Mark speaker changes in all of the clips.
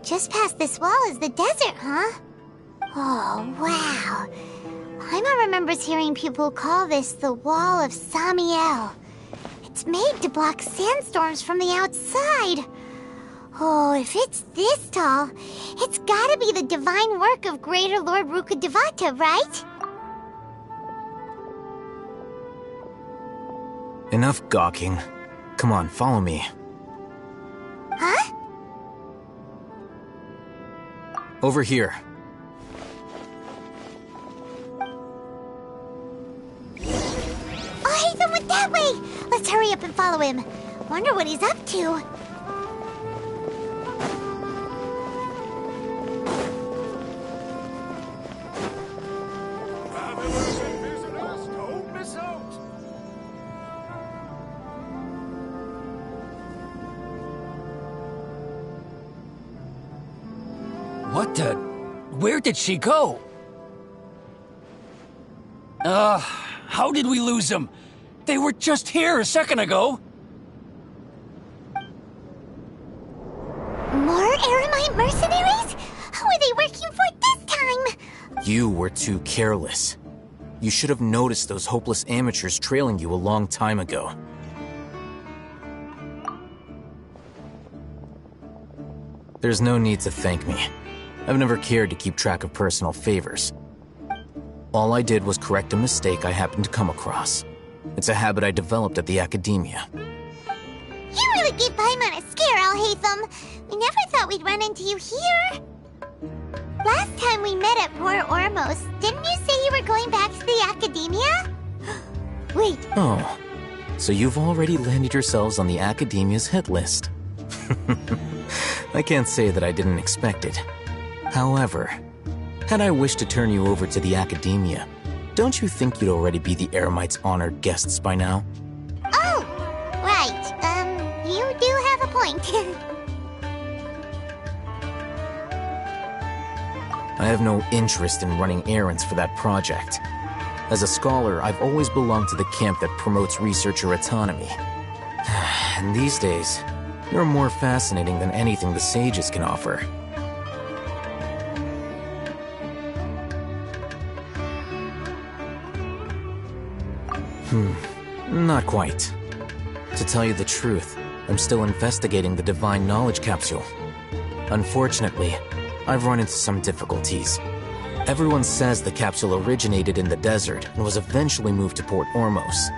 Speaker 1: Just past this wall is the desert, huh? Oh, wow. Paimon remembers hearing people call this the Wall of Samiel. It's made to block sandstorms from the outside. Oh, if it's this tall, it's gotta be the divine work of Greater Lord Rukkhadevata, right?
Speaker 2: Enough gawking. Come on, follow me.
Speaker 1: Huh?
Speaker 2: Over here.
Speaker 1: Oh, Haytham went that way! Let's hurry up and follow him. Wonder what he's up to.
Speaker 3: Travelers and visitors, don't miss out!
Speaker 4: What the? Where did she go? How did we lose them? They were just here a second ago.
Speaker 1: More Eremite mercenaries? Who are they working for this time?
Speaker 2: You were too careless. You should have noticed those hopeless amateurs trailing you a long time ago. There's no need to thank me. I've never cared to keep track of personal favors. All I did was correct a mistake I happened to come across. It's a habit I developed at the academia.
Speaker 1: You really gave Paimon a scare, Haytham. We never thought we'd run into you here. Last time we met at Port Ormos, didn't you say you were going back to the academia? Wait.
Speaker 2: Oh, so you've already landed yourselves on the academia's hit list. I can't say that I didn't expect it. However, had I wished to turn you over to the academia, don't you think you'd already be the Eremites' honored guests by now?
Speaker 1: Oh, right. You do have a point.
Speaker 2: I have no interest in running errands for that project. As a scholar, I've always belonged to the camp that promotes researcher autonomy. And these days, you're more fascinating than anything the sages can offer. Not quite. To tell you the truth, I'm still investigating the Divine Knowledge Capsule. Unfortunately, I've run into some difficulties. Everyone says the capsule originated in the desert and was eventually moved to Port Ormos.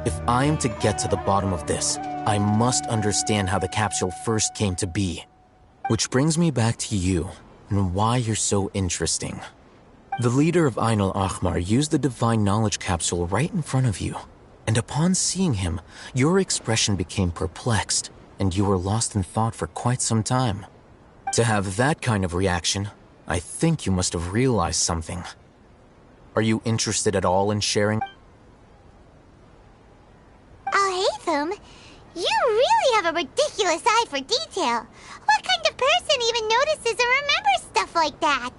Speaker 2: If I am to get to the bottom of this, I must understand how the capsule first came to be. Which brings me back to you, and why you're so interesting. The leader of Ain al-Ahmar used the Divine Knowledge Capsule right in front of you, and upon seeing him, your expression became perplexed, and you were lost in thought for quite some time. To have that kind of reaction, I think you must have realized something. Are you interested at all in sharing?
Speaker 1: Haytham, you really have a ridiculous eye for detail. What kind of person even notices or remembers stuff like that?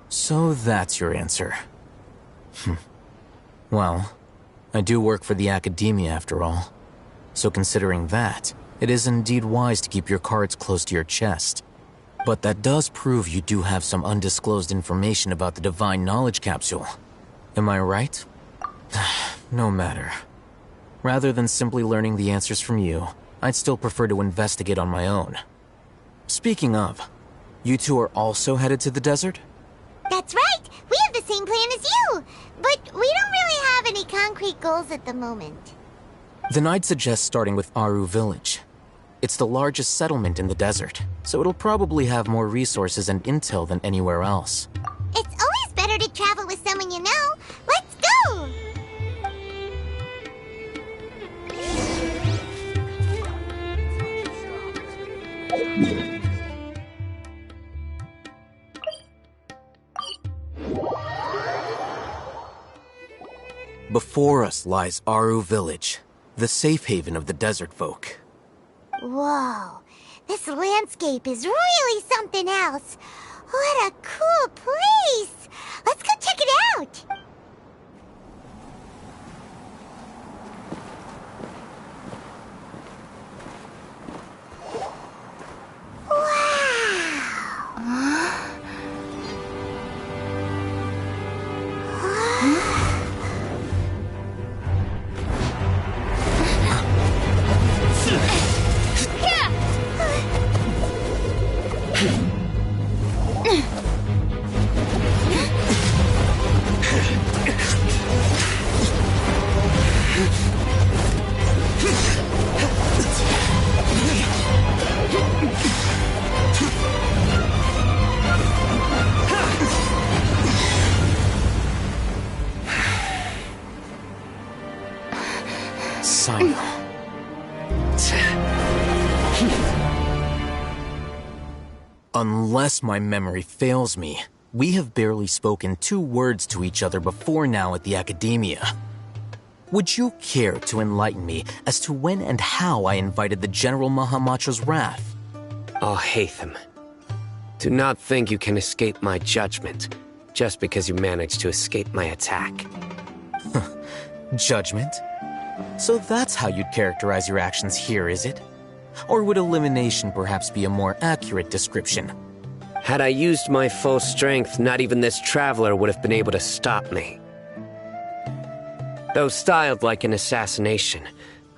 Speaker 2: So that's your answer. Well, I do work for the academia after all. So considering that, it is indeed wise to keep your cards close to your chest. But that does prove you do have some undisclosed information about the Divine Knowledge Capsule. Am I right? No matter. Rather than simply learning the answers from you, I'd still prefer to investigate on my own. Speaking of, you two are also headed to the desert?
Speaker 1: That's right! We have the same plan as you! But we don't really have any concrete goals at the moment.
Speaker 2: Then I'd suggest starting with Aru Village. It's the largest settlement in the desert, so it'll probably have more resources and intel than anywhere else.
Speaker 1: It's always better to travel with someone you know. Let's go!
Speaker 2: Before us lies Aru Village, the safe haven of the desert folk.
Speaker 1: Whoa, this landscape is really something else. What a cool place! Let's go check it out! Wow!
Speaker 2: Sino. Unless my memory fails me, we have barely spoken 2 words to each other before now at the Academia. Would you care to enlighten me as to when and how I invited the General Mahamatra's wrath?
Speaker 5: Oh, Hatham. Do not think you can escape my judgment just because you managed to escape my attack.
Speaker 2: Judgment? So that's how you'd characterize your actions here, is it? Or would elimination perhaps be a more accurate description?
Speaker 5: Had I used my full strength, not even this traveler would have been able to stop me. Though styled like an assassination,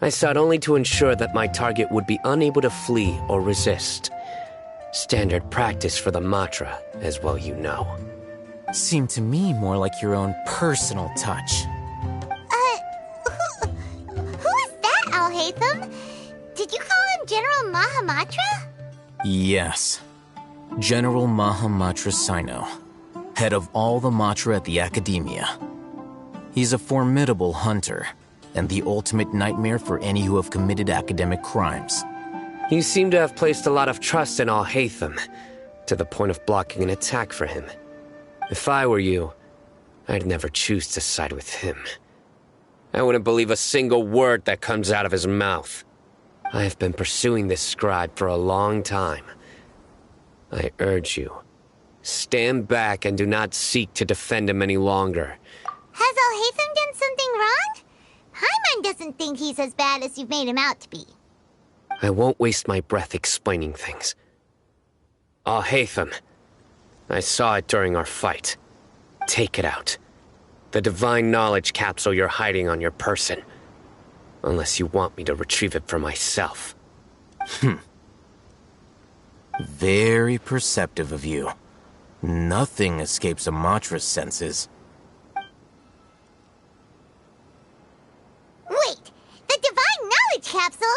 Speaker 5: I sought only to ensure that my target would be unable to flee or resist. Standard practice for the Matra, as well you know.
Speaker 2: Seemed to me more like your own personal touch.
Speaker 1: Who is that, Al-Haytham? Did you call him General Mahamatra?
Speaker 2: Yes. General Mahamatra Sino, head of all the Matra at the Academia. He's a formidable hunter, and the ultimate nightmare for any who have committed academic crimes.
Speaker 5: You seem to have placed a lot of trust in Al-Haytham, to the point of blocking an attack for him. If I were you, I'd never choose to side with him. I wouldn't believe a single word that comes out of his mouth. I have been pursuing this scribe for a long time. I urge you, stand back and do not seek to defend him any longer.
Speaker 1: Has Al-Haytham done something wrong? Paimon doesn't think he's as bad as you've made him out to be.
Speaker 5: I won't waste my breath explaining things. Al-Haytham, I saw it during our fight. Take it out. The divine knowledge capsule you're hiding on your person. Unless you want me to retrieve it for myself.
Speaker 2: Very perceptive of you. Nothing escapes a Matra's senses.
Speaker 1: Wait, the divine knowledge capsule?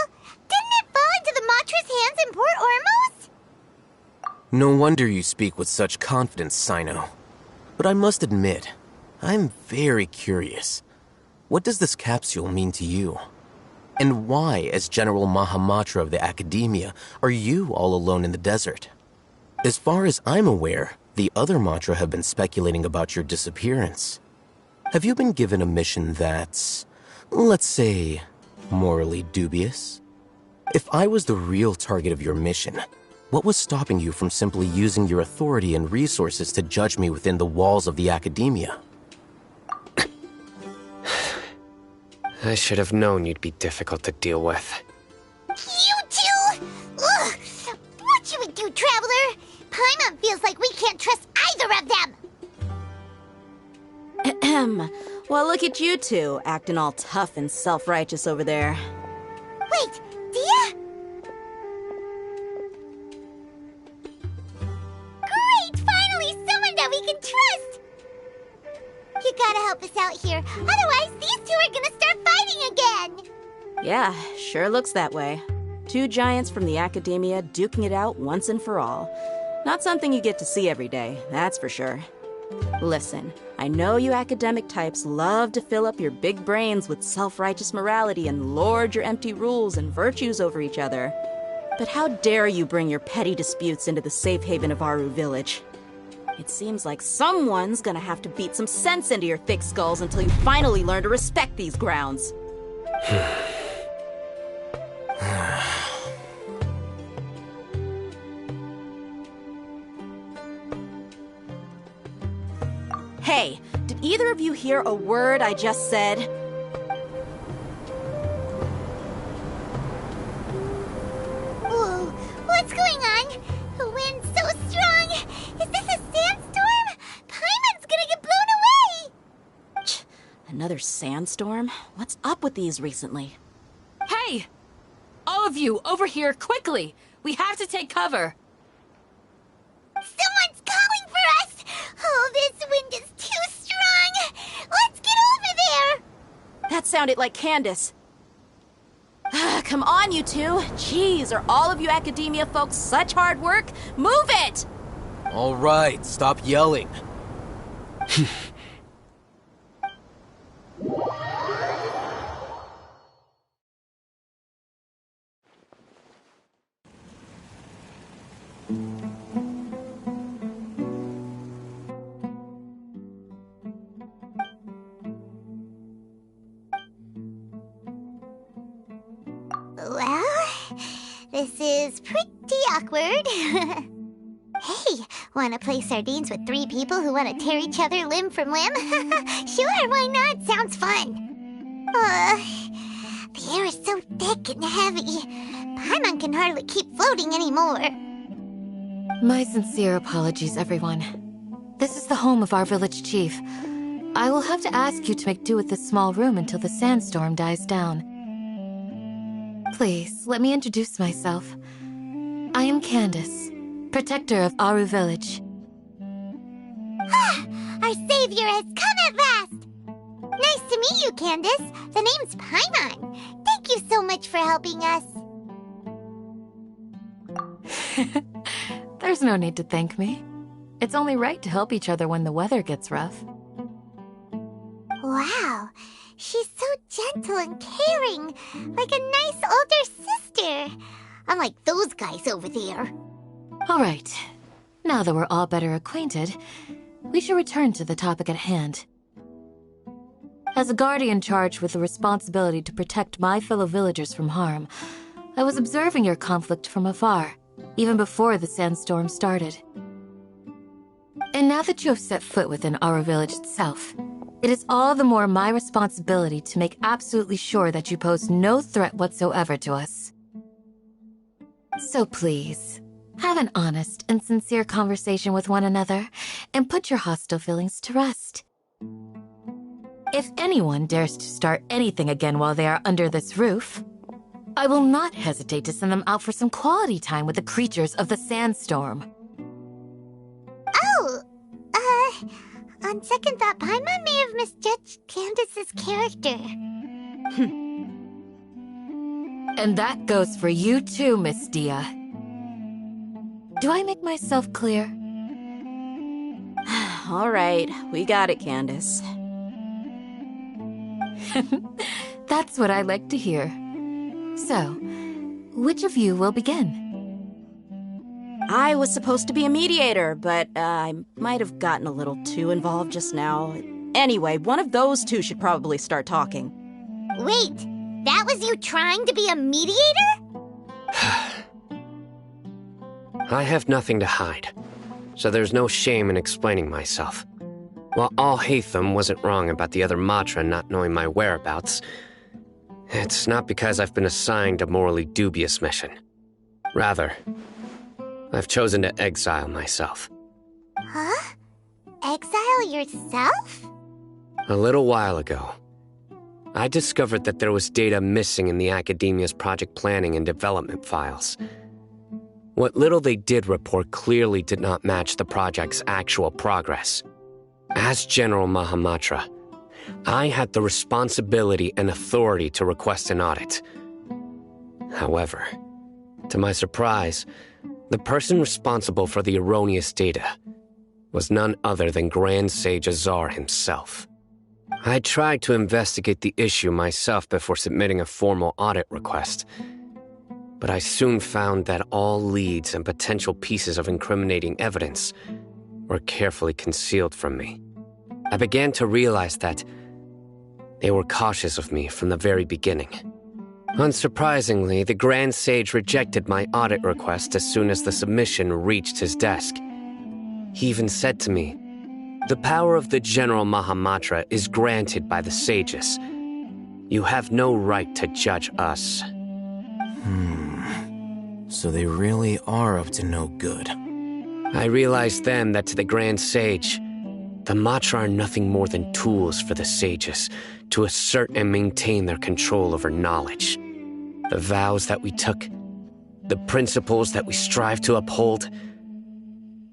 Speaker 1: Didn't it fall into the Matra's hands in Port Ormos?
Speaker 2: No wonder you speak with such confidence, Sino. But I must admit, I'm very curious. What does this capsule mean to you? And why, as General Mahamatra of the Academia, are you all alone in the desert? As far as I'm aware, the other Matra have been speculating about your disappearance. Have you been given a mission that's, let's say, morally dubious? If I was the real target of your mission, what was stopping you from simply using your authority and resources to judge me within the walls of the Academia?
Speaker 5: I should have known you'd be difficult to deal with.
Speaker 1: You two! Ugh! What should we do, Traveler? Paimon feels like we can't trust either of them!
Speaker 6: Ahem. Well, look at you two, acting all tough and self-righteous over there.
Speaker 1: Wait, Dia? Great! Finally, someone that we can trust! You gotta help us out here, otherwise these two are gonna start fighting again!
Speaker 6: Yeah, sure looks that way. 2 giants from the Academia duking it out once and for all. Not something you get to see every day, that's for sure. Listen, I know you academic types love to fill up your big brains with self-righteous morality and lord your empty rules and virtues over each other. But how dare you bring your petty disputes into the safe haven of Aru Village? It seems like someone's gonna have to beat some sense into your thick skulls until you finally learn to respect these grounds. Hey, did either of you hear a word I just said?
Speaker 1: Whoa, what's going on? The wind's so strong! Is this a sandstorm? Paimon's gonna get blown away!
Speaker 6: Another sandstorm? What's up with these recently?
Speaker 7: Hey! All of you, over here, quickly! We have to take cover!
Speaker 1: Someone's calling for us! Oh, this wind is too strong! Let's get over there!
Speaker 6: That sounded like Candace. Come on, you two. Jeez, are all of you Academia folks such hard work? Move it!
Speaker 2: All right, stop yelling.
Speaker 1: Whoa, Well, this is pretty awkward. Hey, wanna play sardines with 3 people who wanna tear each other limb from limb? Sure, why not? Sounds fun. The air is so thick and heavy. Paimon can hardly keep floating anymore.
Speaker 7: My sincere apologies, everyone. This is the home of our village chief. I will have to ask you to make do with this small room until the sandstorm dies down. Please, let me introduce myself. I am Candace, protector of Aru Village.
Speaker 1: Our savior has come at last! Nice to meet you, Candace. The name's Paimon. Thank you so much for helping us.
Speaker 7: There's no need to thank me. It's only right to help each other when the weather gets rough.
Speaker 1: Wow, she's so gentle and caring, like a nice older sister. Unlike those guys over there.
Speaker 7: All right. Now that we're all better acquainted, we should return to the topic at hand. As a guardian charged with the responsibility to protect my fellow villagers from harm, I was observing your conflict from afar, even before the sandstorm started. And now that you have set foot within our village itself, it is all the more my responsibility to make absolutely sure that you pose no threat whatsoever to us. So please, have an honest and sincere conversation with one another, and put your hostile feelings to rest. If anyone dares to start anything again while they are under this roof, I will not hesitate to send them out for some quality time with the creatures of the sandstorm.
Speaker 1: Oh, on second thought, Paimon may have misjudged Candace's character.
Speaker 7: And that goes for you too, Miss Dia. Do I make myself clear?
Speaker 6: All right, we got it, Candace.
Speaker 7: That's what I like to hear. So, which of you will begin?
Speaker 6: I was supposed to be a mediator, but I might have gotten a little too involved just now. Anyway, one of those two should probably start talking.
Speaker 1: Wait, that was you trying to be a mediator?
Speaker 5: I have nothing to hide, so there's no shame in explaining myself. While Al-Haytham wasn't wrong about the other Matra not knowing my whereabouts, it's not because I've been assigned a morally dubious mission. Rather, I've chosen to exile myself.
Speaker 1: Huh? Exile yourself?
Speaker 5: A little while ago, I discovered that there was data missing in the Academia's project planning and development files. What little they did report clearly did not match the project's actual progress. As General Mahamatra, I had the responsibility and authority to request an audit. However, to my surprise, the person responsible for the erroneous data was none other than Grand Sage Azar himself. I tried to investigate the issue myself before submitting a formal audit request, but I soon found that all leads and potential pieces of incriminating evidence were carefully concealed from me. I began to realize that they were cautious of me from the very beginning. Unsurprisingly, the Grand Sage rejected my audit request as soon as the submission reached his desk. He even said to me, "The power of the General Mahamatra is granted by the sages. You have no right to judge us."
Speaker 2: So they really are up to no good.
Speaker 5: I realized then that to the Grand Sage, the Matra are nothing more than tools for the sages to assert and maintain their control over knowledge. The vows that we took, the principles that we strive to uphold,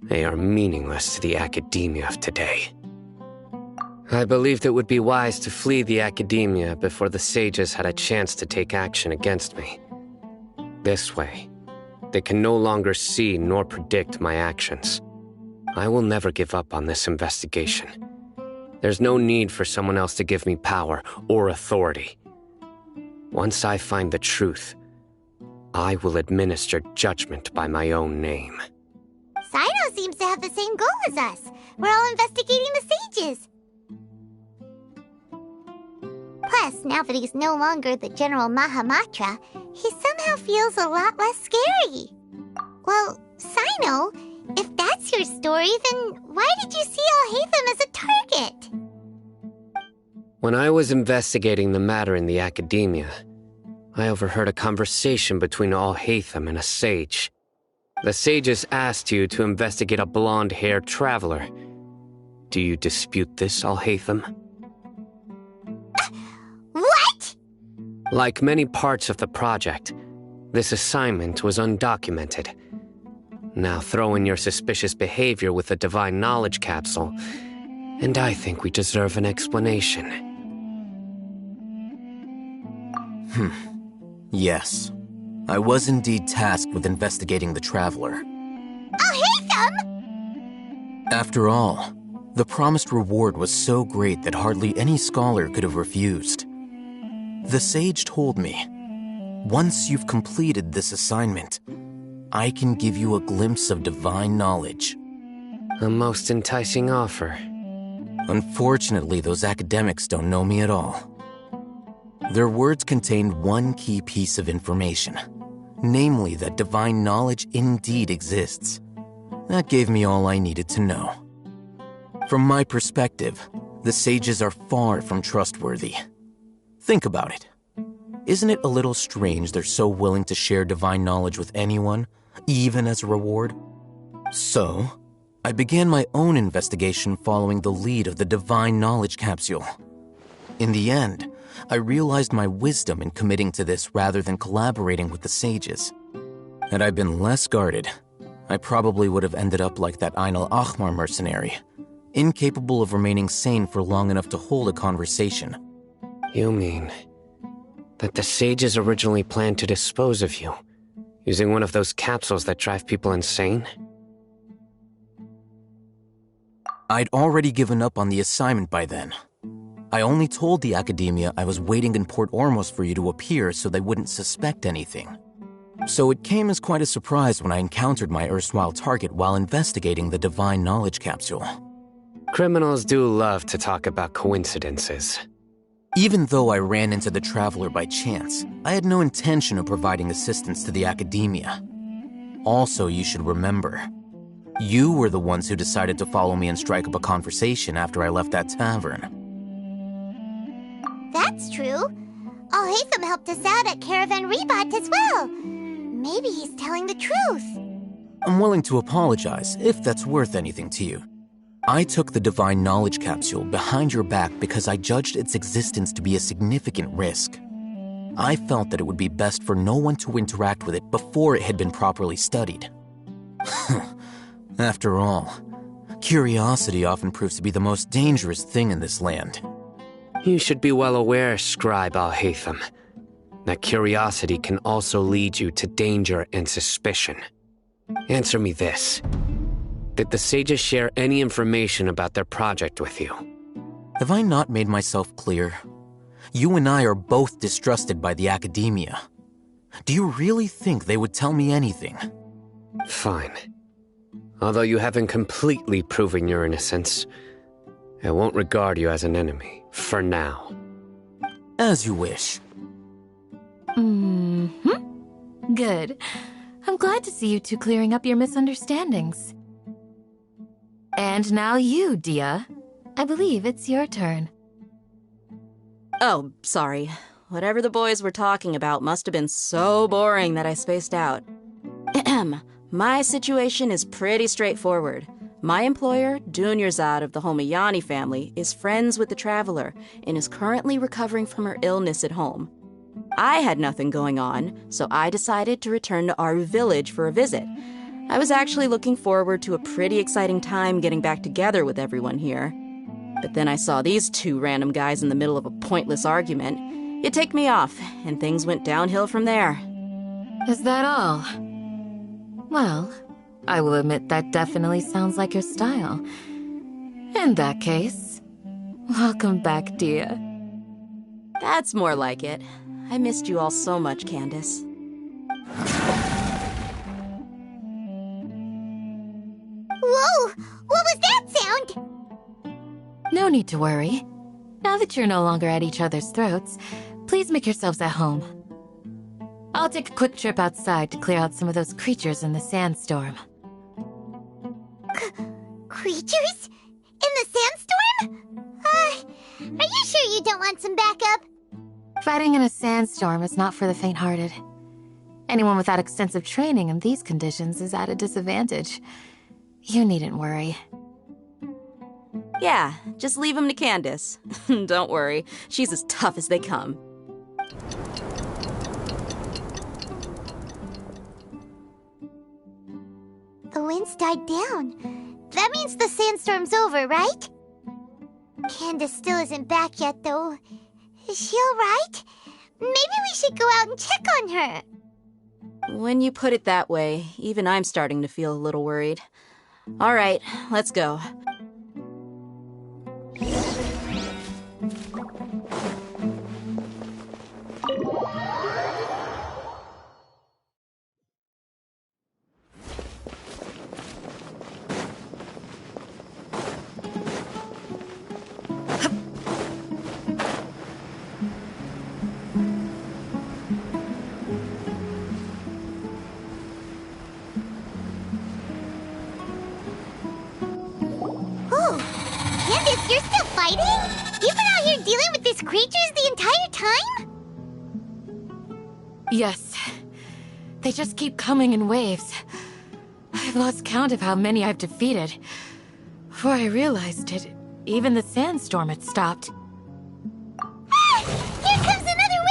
Speaker 5: they are meaningless to the academia of today. I believed it would be wise to flee the academia before the sages had a chance to take action against me. This way, they can no longer see nor predict my actions. I will never give up on this investigation. There's no need for someone else to give me power or authority. Once I find the truth, I will administer judgment by my own name.
Speaker 1: Sino seems to have the same goal as us. We're all investigating the sages. Plus, now that he's no longer the General Mahamatra, he somehow feels a lot less scary. Well, Sino, if that's your story, then why did you see Alhaitham as a target?
Speaker 5: When I was investigating the matter in the academia, I overheard a conversation between Alhaitham and a sage. The sages asked you to investigate a blonde-haired traveler. Do you dispute this, Alhaitham?
Speaker 1: What?
Speaker 5: Like many parts of the project, this assignment was undocumented. Now throw in your suspicious behavior with the Divine Knowledge Capsule, and I think we deserve an explanation.
Speaker 2: Yes. I was indeed tasked with investigating the Traveler.
Speaker 1: Alhaitham!
Speaker 2: After all, the promised reward was so great that hardly any scholar could have refused. The sage told me, once you've completed this assignment, I can give you a glimpse of divine knowledge.
Speaker 5: A most enticing offer.
Speaker 2: Unfortunately, those academics don't know me at all. Their words contained one key piece of information, namely that divine knowledge indeed exists. That gave me all I needed to know. From my perspective, the sages are far from trustworthy. Think about it. Isn't it a little strange they're so willing to share divine knowledge with anyone, even as a reward? So, I began my own investigation following the lead of the Divine Knowledge Capsule. In the end, I realized my wisdom in committing to this rather than collaborating with the sages. Had I been less guarded, I probably would have ended up like that Ain al-Ahmar mercenary, incapable of remaining sane for long enough to hold a conversation.
Speaker 5: You mean that the sages originally planned to dispose of you, using one of those capsules that drive people insane?
Speaker 2: I'd already given up on the assignment by then. I only told the academia I was waiting in Port Ormos for you to appear so they wouldn't suspect anything. So it came as quite a surprise when I encountered my erstwhile target while investigating the Divine Knowledge Capsule.
Speaker 5: Criminals do love to talk about coincidences.
Speaker 2: Even though I ran into the Traveler by chance, I had no intention of providing assistance to the academia. Also, you should remember, you were the ones who decided to follow me and strike up a conversation after I left that tavern.
Speaker 1: That's true. Alhaitham helped us out at Caravan Rebat as well. Maybe he's telling the truth.
Speaker 2: I'm willing to apologize if that's worth anything to you. I took the Divine Knowledge Capsule behind your back because I judged its existence to be a significant risk. I felt that it would be best for no one to interact with it before it had been properly studied. After all, curiosity often proves to be the most dangerous thing in this land.
Speaker 5: You should be well aware, Scribe Alhaitham, that curiosity can also lead you to danger and suspicion. Answer me this. Did the sages share any information about their project with you?
Speaker 2: Have I not made myself clear? You and I are both distrusted by the academia. Do you really think they would tell me anything?
Speaker 5: Fine. Although you haven't completely proven your innocence, I won't regard you as an enemy, for now.
Speaker 2: As you wish.
Speaker 7: Good. I'm glad to see you two clearing up your misunderstandings. And now you, Dia. I believe it's your turn.
Speaker 6: Oh, sorry. Whatever the boys were talking about must have been so boring that I spaced out. My situation is pretty straightforward. My employer, Dunyarzad of the Homayani family, is friends with the Traveler and is currently recovering from her illness at home. I had nothing going on, so I decided to return to our village for a visit. I was actually looking forward to a pretty exciting time getting back together with everyone here. But then I saw these two random guys in the middle of a pointless argument. It ticked me off, and things went downhill from there.
Speaker 7: Is that all? Well, I will admit that definitely sounds like your style. In that case, welcome back, Dia.
Speaker 6: That's more like it. I missed you all so much, Candace.
Speaker 1: Whoa! What was that sound?
Speaker 7: No need to worry. Now that you're no longer at each other's throats, please make yourselves at home. I'll take a quick trip outside to clear out some of those creatures in the sandstorm.
Speaker 1: Creatures? In the sandstorm? Are you sure you don't want some backup?
Speaker 7: Fighting in a sandstorm is not for the faint-hearted. Anyone without extensive training in these conditions is at a disadvantage. You needn't worry.
Speaker 6: Yeah, just leave him to Candace. Don't worry, she's as tough as they come.
Speaker 1: The wind's died down. That means the sandstorm's over, right? Candace still isn't back yet, though. Is she alright? Maybe we should go out and check on her.
Speaker 6: When you put it that way, even I'm starting to feel a little worried. All right, let's go.
Speaker 1: Candace, you're still fighting? You've been out here dealing with these creatures the entire time?
Speaker 7: Yes. They just keep coming in waves. I've lost count of how many I've defeated. Before I realized it, even the sandstorm had stopped.
Speaker 1: Ah! Here comes another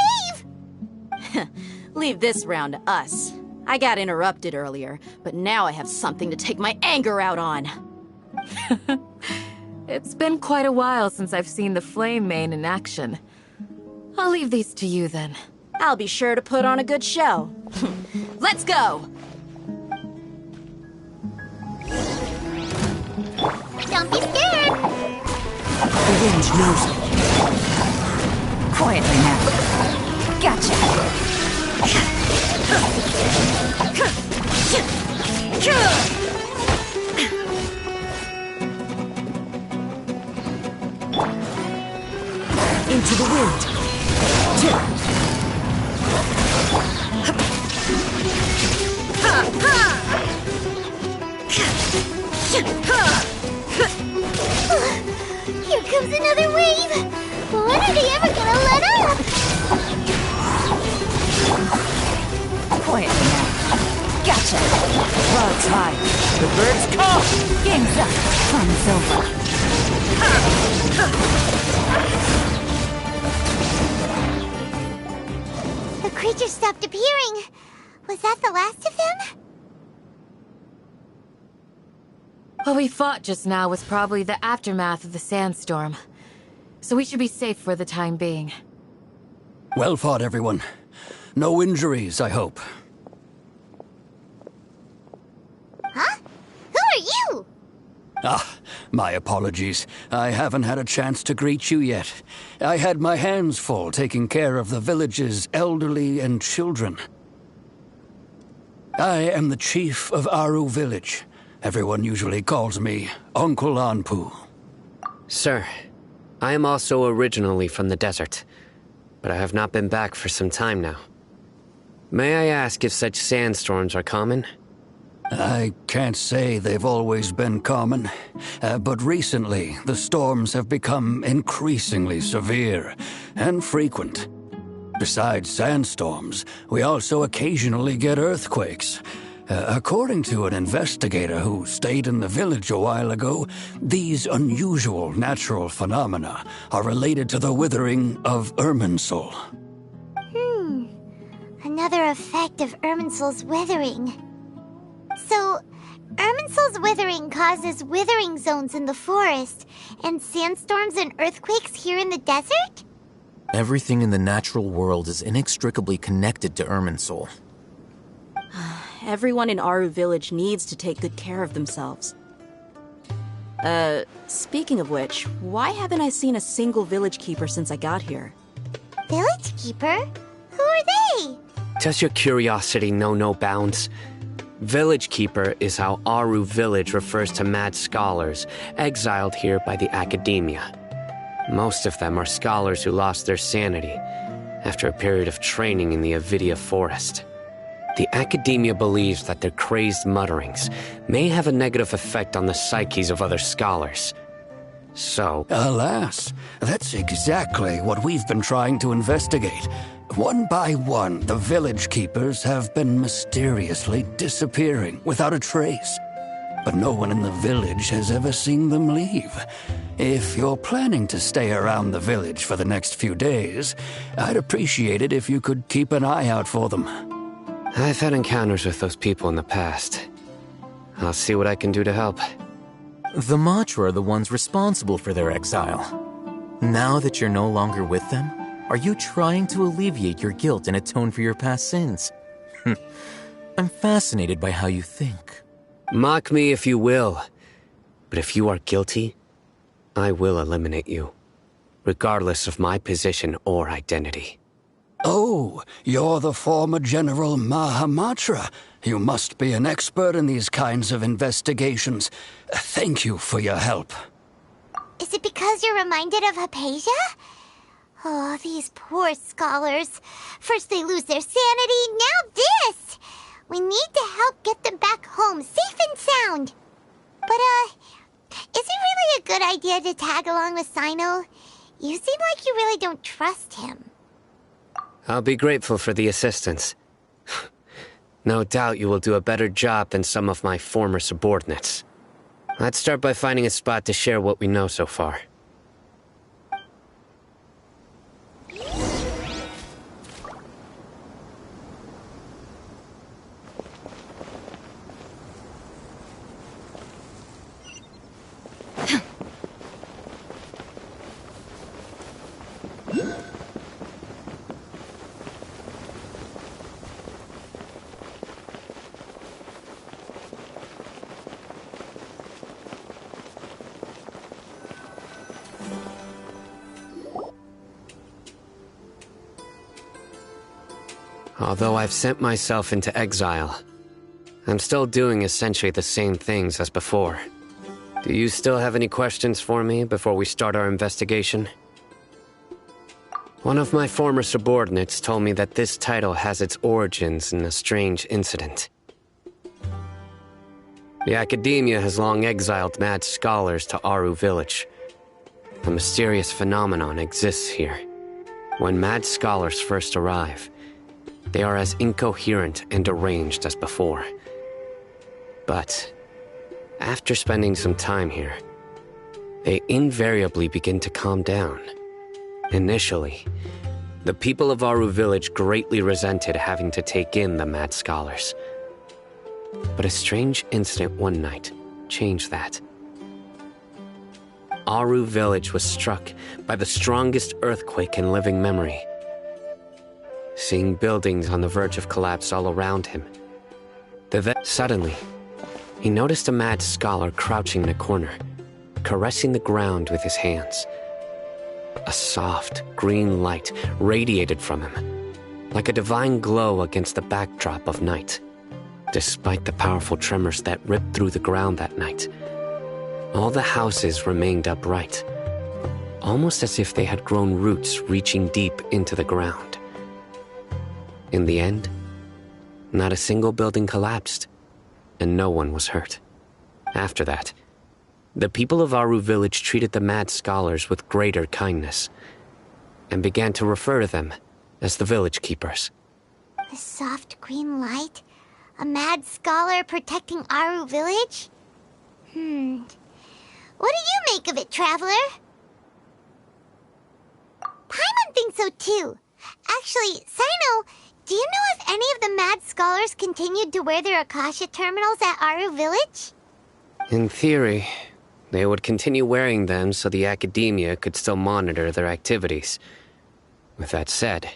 Speaker 1: wave!
Speaker 6: Leave this round to us. I got interrupted earlier, but now I have something to take my anger out on.
Speaker 7: It's been quite a while since I've seen the Flame Mane in action. I'll leave these to you then.
Speaker 6: I'll be sure to put on a good show. Let's go!
Speaker 1: Don't be scared!
Speaker 8: The wind knows me. Quietly now. Gotcha! Into the wind.
Speaker 1: Here comes another wave! When are they ever gonna let up?
Speaker 8: Quietly now. Gotcha! Clouds high. The birds call. Game's up. Fun's over.
Speaker 1: The creatures stopped appearing. Was that the last of them?
Speaker 7: What we fought just now was probably the aftermath of the sandstorm. So we should be safe for the time being.
Speaker 4: Well fought, everyone. No injuries, I hope.
Speaker 1: Huh? Who are you?
Speaker 4: Ah, my apologies. I haven't had a chance to greet you yet. I had my hands full taking care of the village's elderly and children. I am the chief of Aru Village. Everyone usually calls me Uncle Anpu.
Speaker 5: Sir, I am also originally from the desert, but I have not been back for some time now. May I ask if such sandstorms are common?
Speaker 4: I can't say they've always been common, but recently the storms have become increasingly severe and frequent. Besides sandstorms, we also occasionally get earthquakes. According to an investigator who stayed in the village a while ago, these unusual natural phenomena are related to the withering of Irminsul.
Speaker 1: Another effect of Irminsul's withering. So, Irminsul's withering causes withering zones in the forest, and sandstorms and earthquakes here in the desert?
Speaker 2: Everything in the natural world is inextricably connected to Irminsul.
Speaker 6: Everyone in Aru Village needs to take good care of themselves. Speaking of which, why haven't I seen a single village keeper since I got here?
Speaker 1: Village keeper? Who are they?
Speaker 5: Does your curiosity know no bounds? Village Keeper is how Aru Village refers to mad scholars, exiled here by the academia. Most of them are scholars who lost their sanity, after a period of training in the Avidia forest. The Academia believes that their crazed mutterings may have a negative effect on the psyches of other scholars. So...
Speaker 4: Alas, that's exactly what we've been trying to investigate. One by one, the village keepers have been mysteriously disappearing without a trace. But no one in the village has ever seen them leave. If you're planning to stay around the village for the next few days, I'd appreciate it if you could keep an eye out for them.
Speaker 5: I've had encounters with those people in the past. I'll see what I can do to help.
Speaker 2: The Matra are the ones responsible for their exile. Now that you're no longer with them, are you trying to alleviate your guilt and atone for your past sins? I'm fascinated by how you think.
Speaker 5: Mock me if you will, but if you are guilty, I will eliminate you, regardless of my position or identity.
Speaker 4: Oh, you're the former General Mahamatra. You must be an expert in these kinds of investigations. Thank you for your help.
Speaker 1: Is it because you're reminded of Hypatia? Oh, these poor scholars. First they lose their sanity, now this! We need to help get them back home, safe and sound. But, is it really a good idea to tag along with Sino? You seem like you really don't trust him.
Speaker 5: I'll be grateful for the assistance. No doubt you will do a better job than some of my former subordinates. Let's start by finding a spot to share what we know so far. Although I've sent myself into exile, I'm still doing essentially the same things as before. Do you still have any questions for me before we start our investigation? One of my former subordinates told me that this title has its origins in a strange incident. The Academia has long exiled mad scholars to Aru Village. A mysterious phenomenon exists here. When mad scholars first arrive, they are as incoherent and deranged as before. But after spending some time here, they invariably begin to calm down. Initially, the people of Aru Village greatly resented having to take in the mad scholars. But a strange incident one night changed that. Aru Village was struck by the strongest earthquake in living memory. Seeing buildings on the verge of collapse all around him, suddenly, he noticed a mad scholar crouching in a corner, caressing the ground with his hands. A soft, green light radiated from him, like a divine glow against the backdrop of night. Despite the powerful tremors that ripped through the ground that night, all the houses remained upright, almost as if they had grown roots reaching deep into the ground. In the end, not a single building collapsed, and no one was hurt. After that, the people of Aru Village treated the mad scholars with greater kindness, and began to refer to them as the village keepers.
Speaker 1: The soft green light? A mad scholar protecting Aru Village? What do you make of it, Traveler? Paimon thinks so too. Actually, Sino, do you know if any of the mad scholars continued to wear their Akasha terminals at Aru Village?
Speaker 5: In theory, they would continue wearing them so the Academia could still monitor their activities. With that said,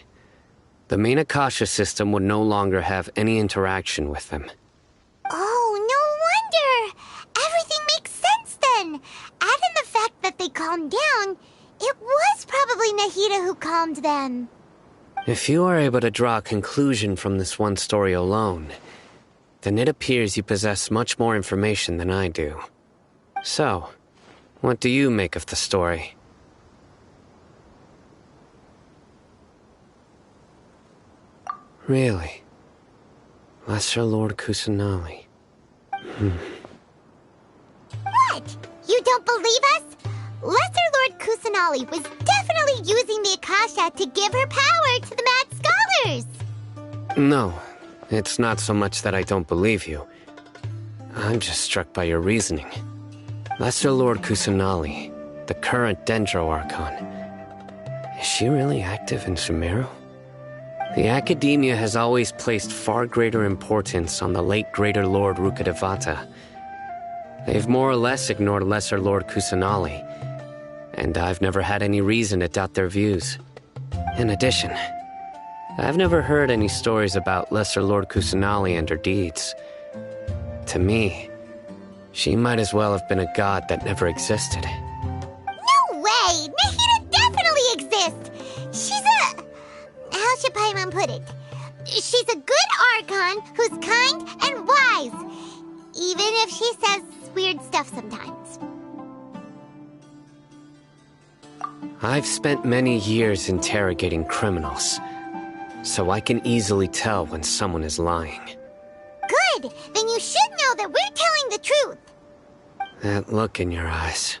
Speaker 5: the main Akasha system would no longer have any interaction with them.
Speaker 1: Oh, no wonder! Everything makes sense then! Add in the fact that they calmed down, it was probably Nahida who calmed them.
Speaker 5: If you are able to draw a conclusion from this one story alone, then it appears you possess much more information than I do. So, what do you make of the story? Really? Lesser Lord Kusanali.
Speaker 1: What? You don't believe us? Lesser Lord Kusanali was definitely using the Akasha to give her power to the Mad Scholars!
Speaker 5: No, it's not so much that I don't believe you. I'm just struck by your reasoning. Lesser Lord Kusanali, the current Dendro Archon. Is she really active in Sumeru? The Academia has always placed far greater importance on the late Greater Lord Rukkhadevata. They've more or less ignored Lesser Lord Kusanali, and I've never had any reason to doubt their views. In addition, I've never heard any stories about Lesser Lord Kusanali and her deeds. To me, she might as well have been a god that never existed.
Speaker 1: No way! Nahida definitely exists! She's a... How should Paimon put it? She's a good Archon who's kind and wise. Even if she says weird stuff sometimes.
Speaker 5: I've spent many years interrogating criminals, so I can easily tell when someone is lying.
Speaker 1: Good! Then you should know that we're telling the truth.
Speaker 5: That look in your eyes.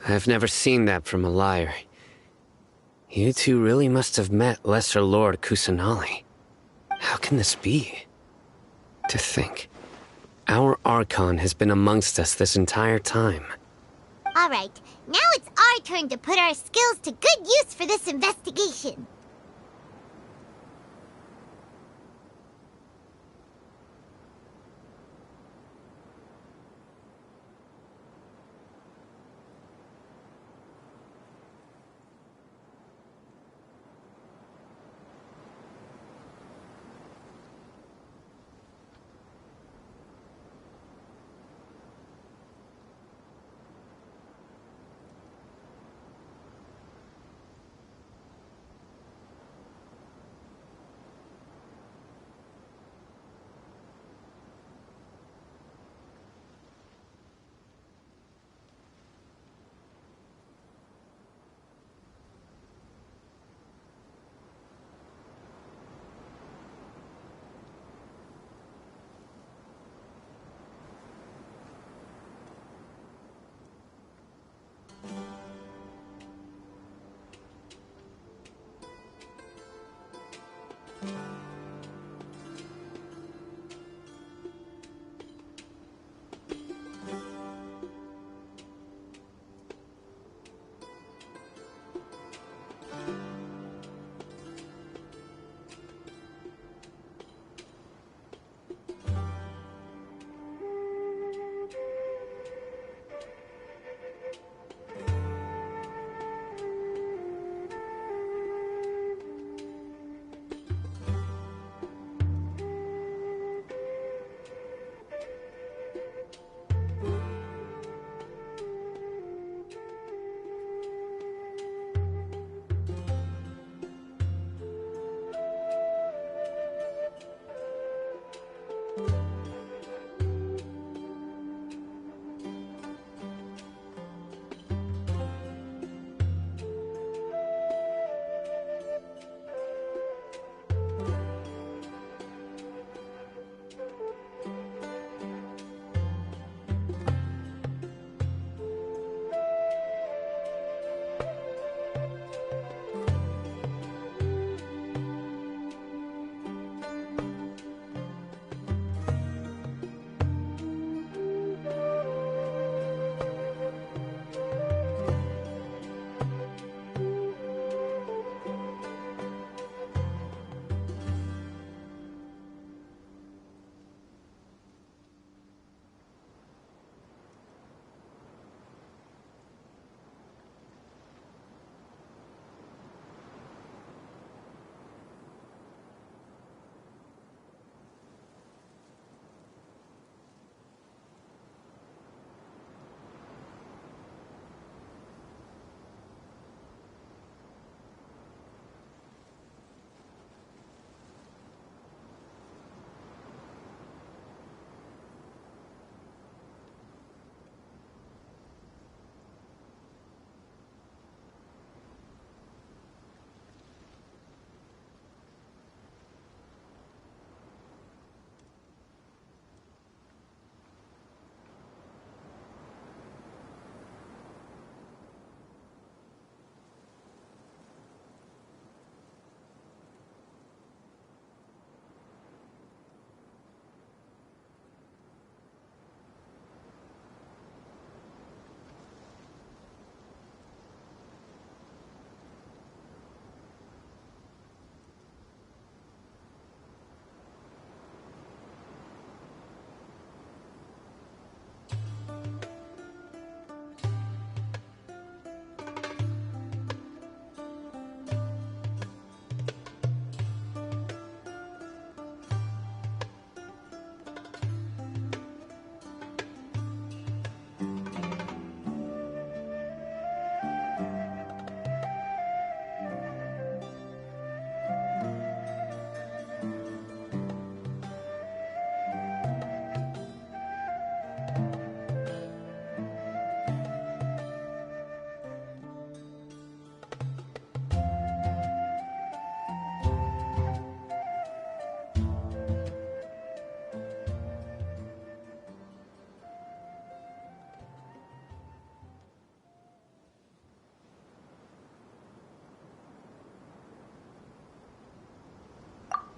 Speaker 5: I've never seen that from a liar. You two really must have met Lesser Lord Kusanali. How can this be? To think, our Archon has been amongst us this entire time.
Speaker 1: Alright, now it's our turn to put our skills to good use for this investigation.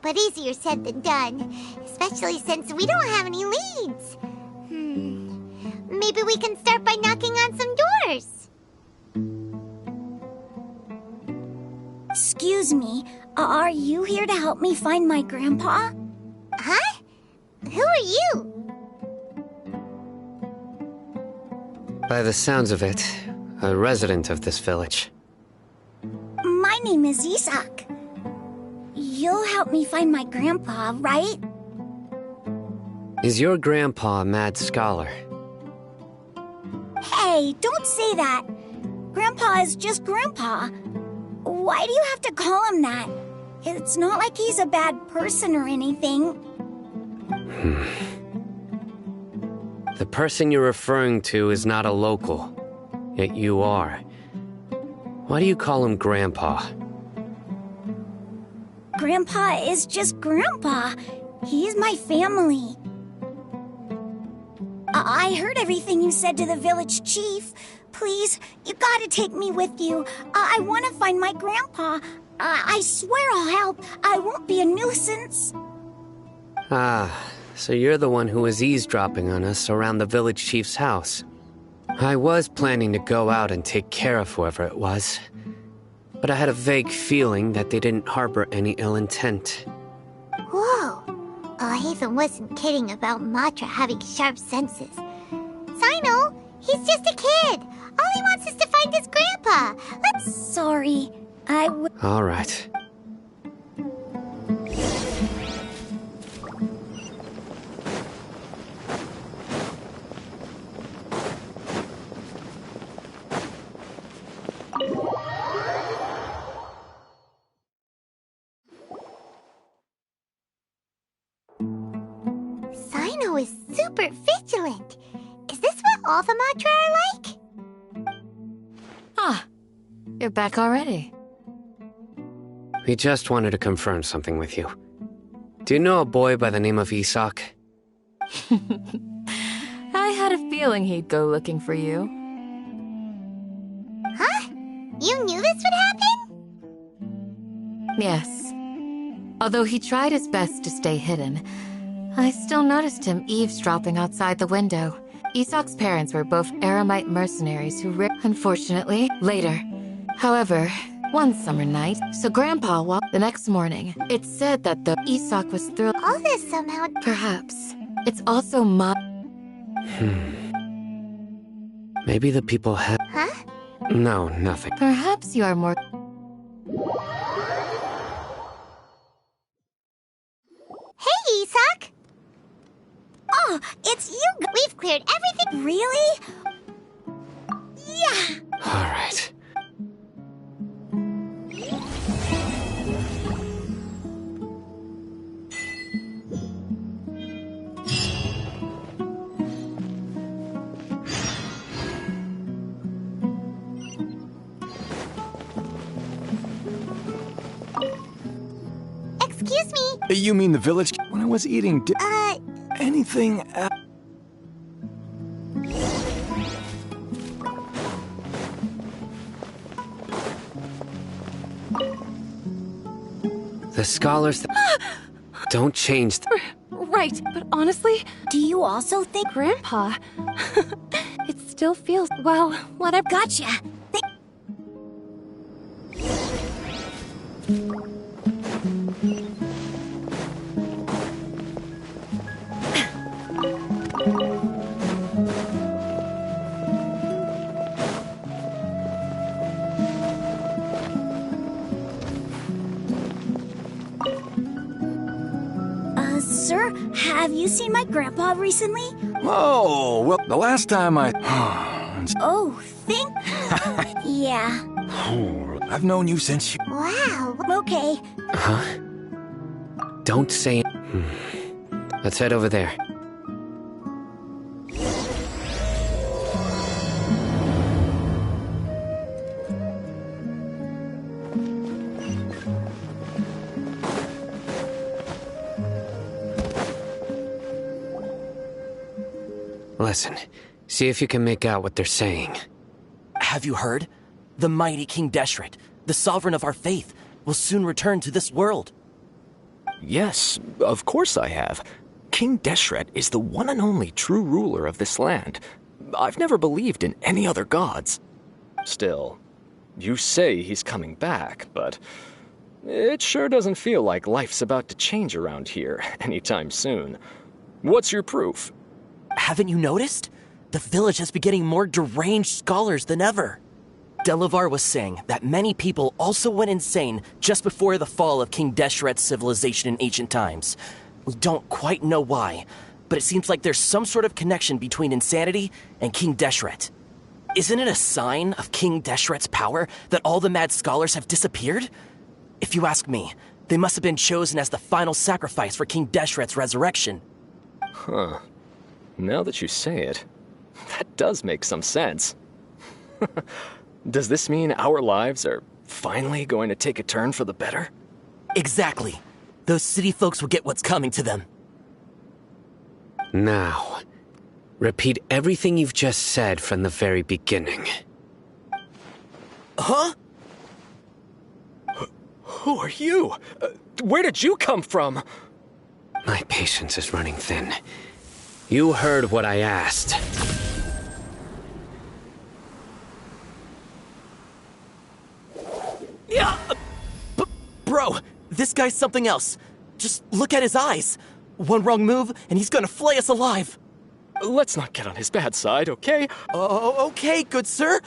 Speaker 1: but easier said than done. Especially since we don't have any leads. Maybe we can start by knocking on some doors.
Speaker 9: Excuse me, are you here to help me find my grandpa?
Speaker 1: Huh? Who are you?
Speaker 5: By the sounds of it, a resident of this village.
Speaker 9: My name is Isak. You'll help me find my grandpa, right?
Speaker 5: Is your grandpa a mad scholar?
Speaker 9: Hey, don't say that. Grandpa is just Grandpa. Why do you have to call him that? It's not like he's a bad person or anything.
Speaker 5: The person you're referring to is not a local, yet you are. Why do you call him Grandpa?
Speaker 9: Grandpa is just Grandpa. He's my family. I heard everything you said to the village chief. Please, you gotta take me with you. I want to find my grandpa. I swear I'll help. I won't be a nuisance.
Speaker 5: Ah, so you're the one who was eavesdropping on us around the village chief's house. I was planning to go out and take care of whoever it was, but I had a vague feeling that they didn't harbor any ill intent.
Speaker 1: Whoa. Haven wasn't kidding about Matra having sharp senses. Sino, he's just a kid. All he wants is to find his grandpa. Let's...
Speaker 9: Sorry,
Speaker 5: All right.
Speaker 1: Sino is super vigilant. Is this what all the Matra are like?
Speaker 7: Ah, you're back already.
Speaker 5: We just wanted to confirm something with you. Do you know a boy by the name of Isak?
Speaker 7: I had a feeling he'd go looking for you.
Speaker 1: Huh? You knew this would happen?
Speaker 7: Yes. Although he tried his best to stay hidden, I still noticed him eavesdropping outside the window. Isak's parents were both Aramite mercenaries who unfortunately, later. However, one summer night, so Grandpa walked the next morning. It's said that the Isak was thrilled.
Speaker 1: All this somehow...
Speaker 7: Perhaps. It's also my...
Speaker 5: Maybe the people have...
Speaker 1: Huh?
Speaker 5: No, nothing.
Speaker 7: Perhaps you are more...
Speaker 1: Hey, Isak!
Speaker 9: Oh, it's you!
Speaker 1: We've cleared everything...
Speaker 9: Really? Yeah!
Speaker 5: All right.
Speaker 1: Excuse me.
Speaker 3: You mean the village? When I was eating anything else?
Speaker 5: The scholars... Don't change...
Speaker 10: Right, but honestly,
Speaker 9: Do you also think...
Speaker 10: Grandpa... it still feels, well, whatever.
Speaker 9: Gotcha! Sir, have you seen my grandpa recently?
Speaker 3: Oh, well, the last time I...
Speaker 9: Oh, think? Yeah.
Speaker 3: I've known you since you...
Speaker 1: Wow.
Speaker 9: Okay.
Speaker 5: Huh? Don't say it. Let's head over there. Listen, see if you can make out what they're saying.
Speaker 11: Have you heard? The mighty King Deshret, the sovereign of our faith, will soon return to this world.
Speaker 3: Yes, of course I have. King Deshret is the one and only true ruler of this land. I've never believed in any other gods. Still, you say he's coming back, but it sure doesn't feel like life's about to change around here anytime soon. What's your proof?
Speaker 11: Haven't you noticed? The village has been getting more deranged scholars than ever. Delavar was saying that many people also went insane just before the fall of King Deshret's civilization in ancient times. We don't quite know why, but it seems like there's some sort of connection between insanity and King Deshret. Isn't it a sign of King Deshret's power that all the mad scholars have disappeared? If you ask me, they must have been chosen as the final sacrifice for King Deshret's resurrection.
Speaker 3: Huh. Now that you say it, that does make some sense. Does this mean our lives are finally going to take a turn for the better?
Speaker 11: Exactly. Those city folks will get what's coming to them.
Speaker 5: Now, repeat everything you've just said from the very beginning.
Speaker 11: Huh?
Speaker 3: Who are you? Where did you come from?
Speaker 5: My patience is running thin. You heard what I asked.
Speaker 11: Yeah! Bro, this guy's something else. Just look at his eyes. One wrong move, and he's gonna flay us alive.
Speaker 3: Let's not get on his bad side, okay?
Speaker 11: Oh, okay, good sir.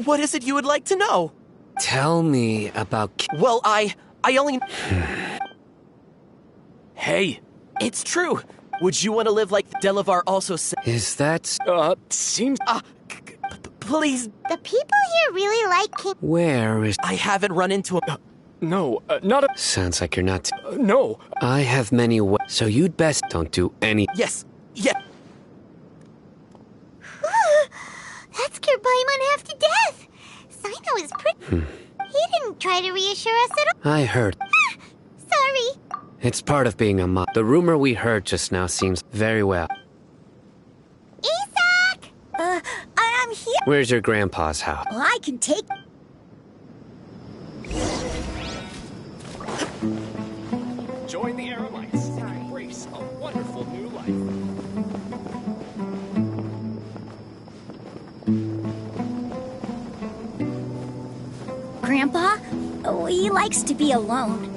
Speaker 11: What is it you would like to know?
Speaker 5: Tell me about...
Speaker 11: Well, I only...
Speaker 3: Hey!
Speaker 11: It's true. Would you want to live like Delavar also said?
Speaker 5: Is that...
Speaker 3: Seems...
Speaker 11: Please...
Speaker 1: The people here really like King...
Speaker 5: Where is...
Speaker 11: I haven't run into him.
Speaker 3: No, not a...
Speaker 5: Sounds like you're not...
Speaker 3: no.
Speaker 5: I have many so you'd best don't do any...
Speaker 11: Yes, yeah.
Speaker 1: That scared Paimon half to death. Sino is pretty... He didn't try to reassure us at all.
Speaker 5: I heard.
Speaker 1: Sorry.
Speaker 5: It's part of being a mob. The rumor we heard just now seems very well.
Speaker 1: Isaac!
Speaker 9: I'm here.
Speaker 5: Where's your grandpa's house?
Speaker 9: Well, I can take...
Speaker 3: Join the Aramites and embrace a wonderful new life.
Speaker 9: Grandpa? Oh, he likes to be alone.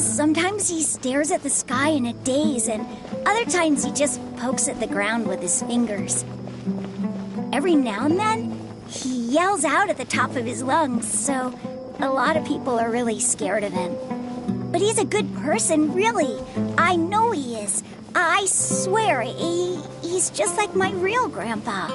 Speaker 9: Sometimes he stares at the sky in a daze, and other times he just pokes at the ground with his fingers. Every now and then, he yells out at the top of his lungs, so a lot of people are really scared of him. But he's a good person, really. I know he is. I swear, he's just like my real grandpa.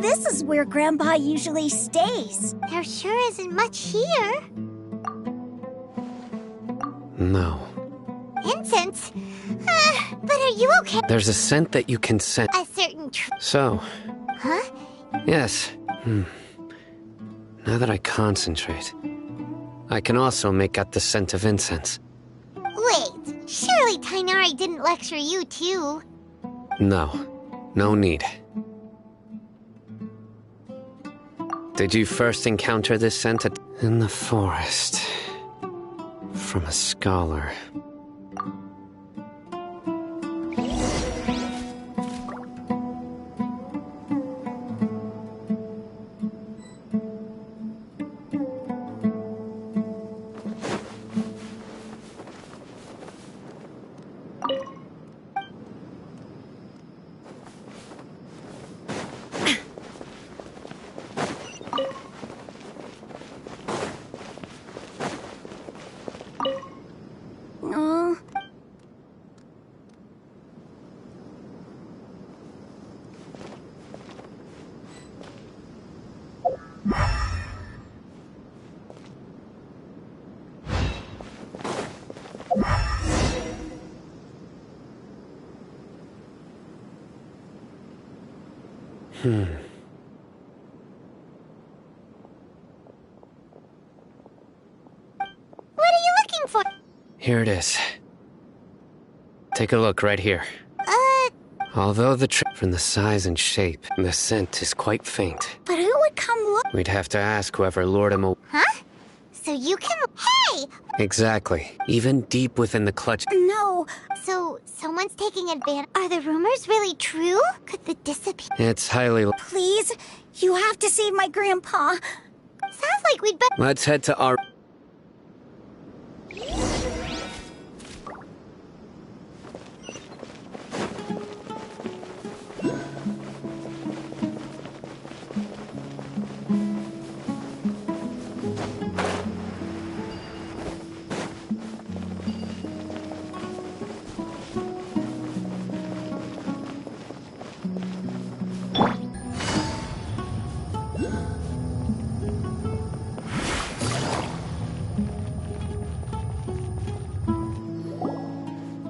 Speaker 9: This is where Grandpa usually stays.
Speaker 1: There sure isn't much here.
Speaker 5: No.
Speaker 1: Incense? But are you okay?
Speaker 5: There's a scent that you can sense.
Speaker 1: A certain
Speaker 5: So.
Speaker 1: Huh?
Speaker 5: Yes. Now that I concentrate, I can also make out the scent of incense.
Speaker 1: Wait, surely Tainari didn't lecture you too.
Speaker 5: No. No need. Did you first encounter this scent in the forest? From a scholar.
Speaker 1: What are you looking looking for?
Speaker 5: Here it is. Take a look right here. Although the from the size and shape, the scent is quite faint.
Speaker 9: But who would come look?
Speaker 5: We'd have to ask whoever lured him away.
Speaker 1: Huh? So you can... Hey!
Speaker 5: Exactly. Even deep within the clutch.
Speaker 9: No.
Speaker 1: So someone's taking advantage. Are the rumors really true? Could the disappear...
Speaker 5: It's highly...
Speaker 9: Please, you have to save my grandpa.
Speaker 1: Sounds like we'd better...
Speaker 5: Let's head to our...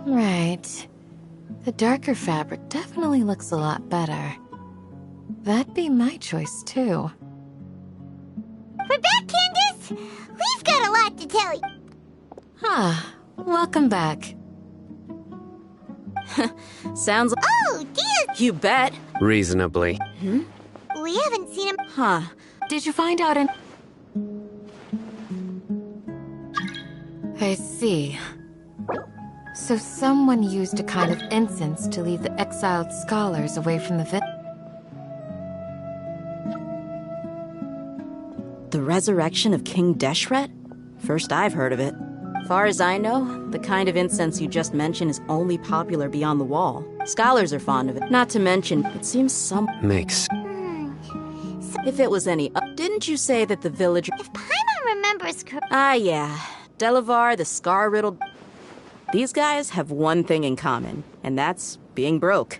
Speaker 7: Right. The darker fabric definitely looks a lot better. That'd be my choice, too.
Speaker 1: We're back, Candace! We've got a lot to tell you.
Speaker 7: Welcome back.
Speaker 6: Sounds like...
Speaker 1: Oh, Diaz!
Speaker 6: You bet.
Speaker 5: Reasonably.
Speaker 1: We haven't seen him...
Speaker 6: Huh.
Speaker 7: Did you find out in... I see. So someone used a kind of incense to lead the exiled scholars away from the
Speaker 6: The resurrection of King Deshret? First I've heard of it. Far as I know, the kind of incense you just mentioned is only popular beyond the wall. Scholars are fond of it. Not to mention, it seems some...
Speaker 5: Makes...
Speaker 6: If it was any... didn't you say that the village...
Speaker 1: If Paimon remembers correctly...
Speaker 6: Yeah. Delavar, the scar-riddled... These guys have one thing in common, and that's being broke.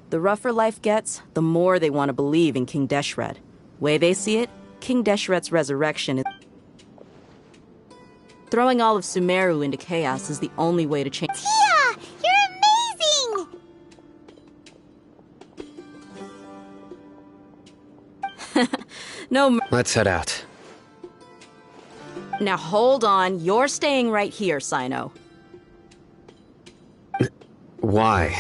Speaker 6: The rougher life gets, the more they want to believe in King Deshret. Way they see it, King Deshret's resurrection is... Throwing all of Sumeru into chaos is the only way to change...
Speaker 1: Tia! You're amazing!
Speaker 6: No...
Speaker 5: Let's head out.
Speaker 6: Now hold on, you're staying right here, Sino.
Speaker 5: Why?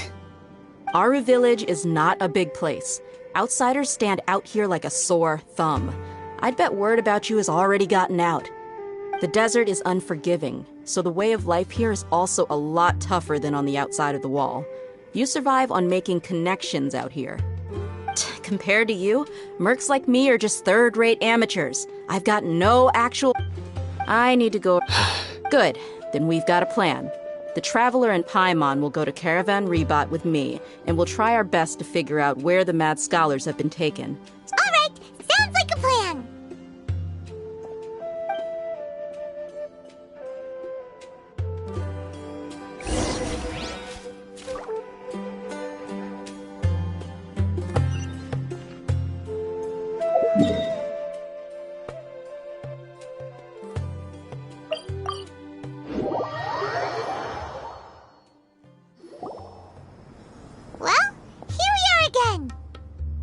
Speaker 6: Aru Village is not a big place. Outsiders stand out here like a sore thumb. I'd bet word about you has already gotten out. The desert is unforgiving, so the way of life here is also a lot tougher than on the outside of the wall. You survive on making connections out here. Compared to you, mercs like me are just third-rate amateurs. I've got no actual... I need to go... Good, then we've got a plan. The Traveler and Paimon will go to Caravan Rebat with me, and we'll try our best to figure out where the mad scholars have been taken.
Speaker 1: All right, sounds like a plan.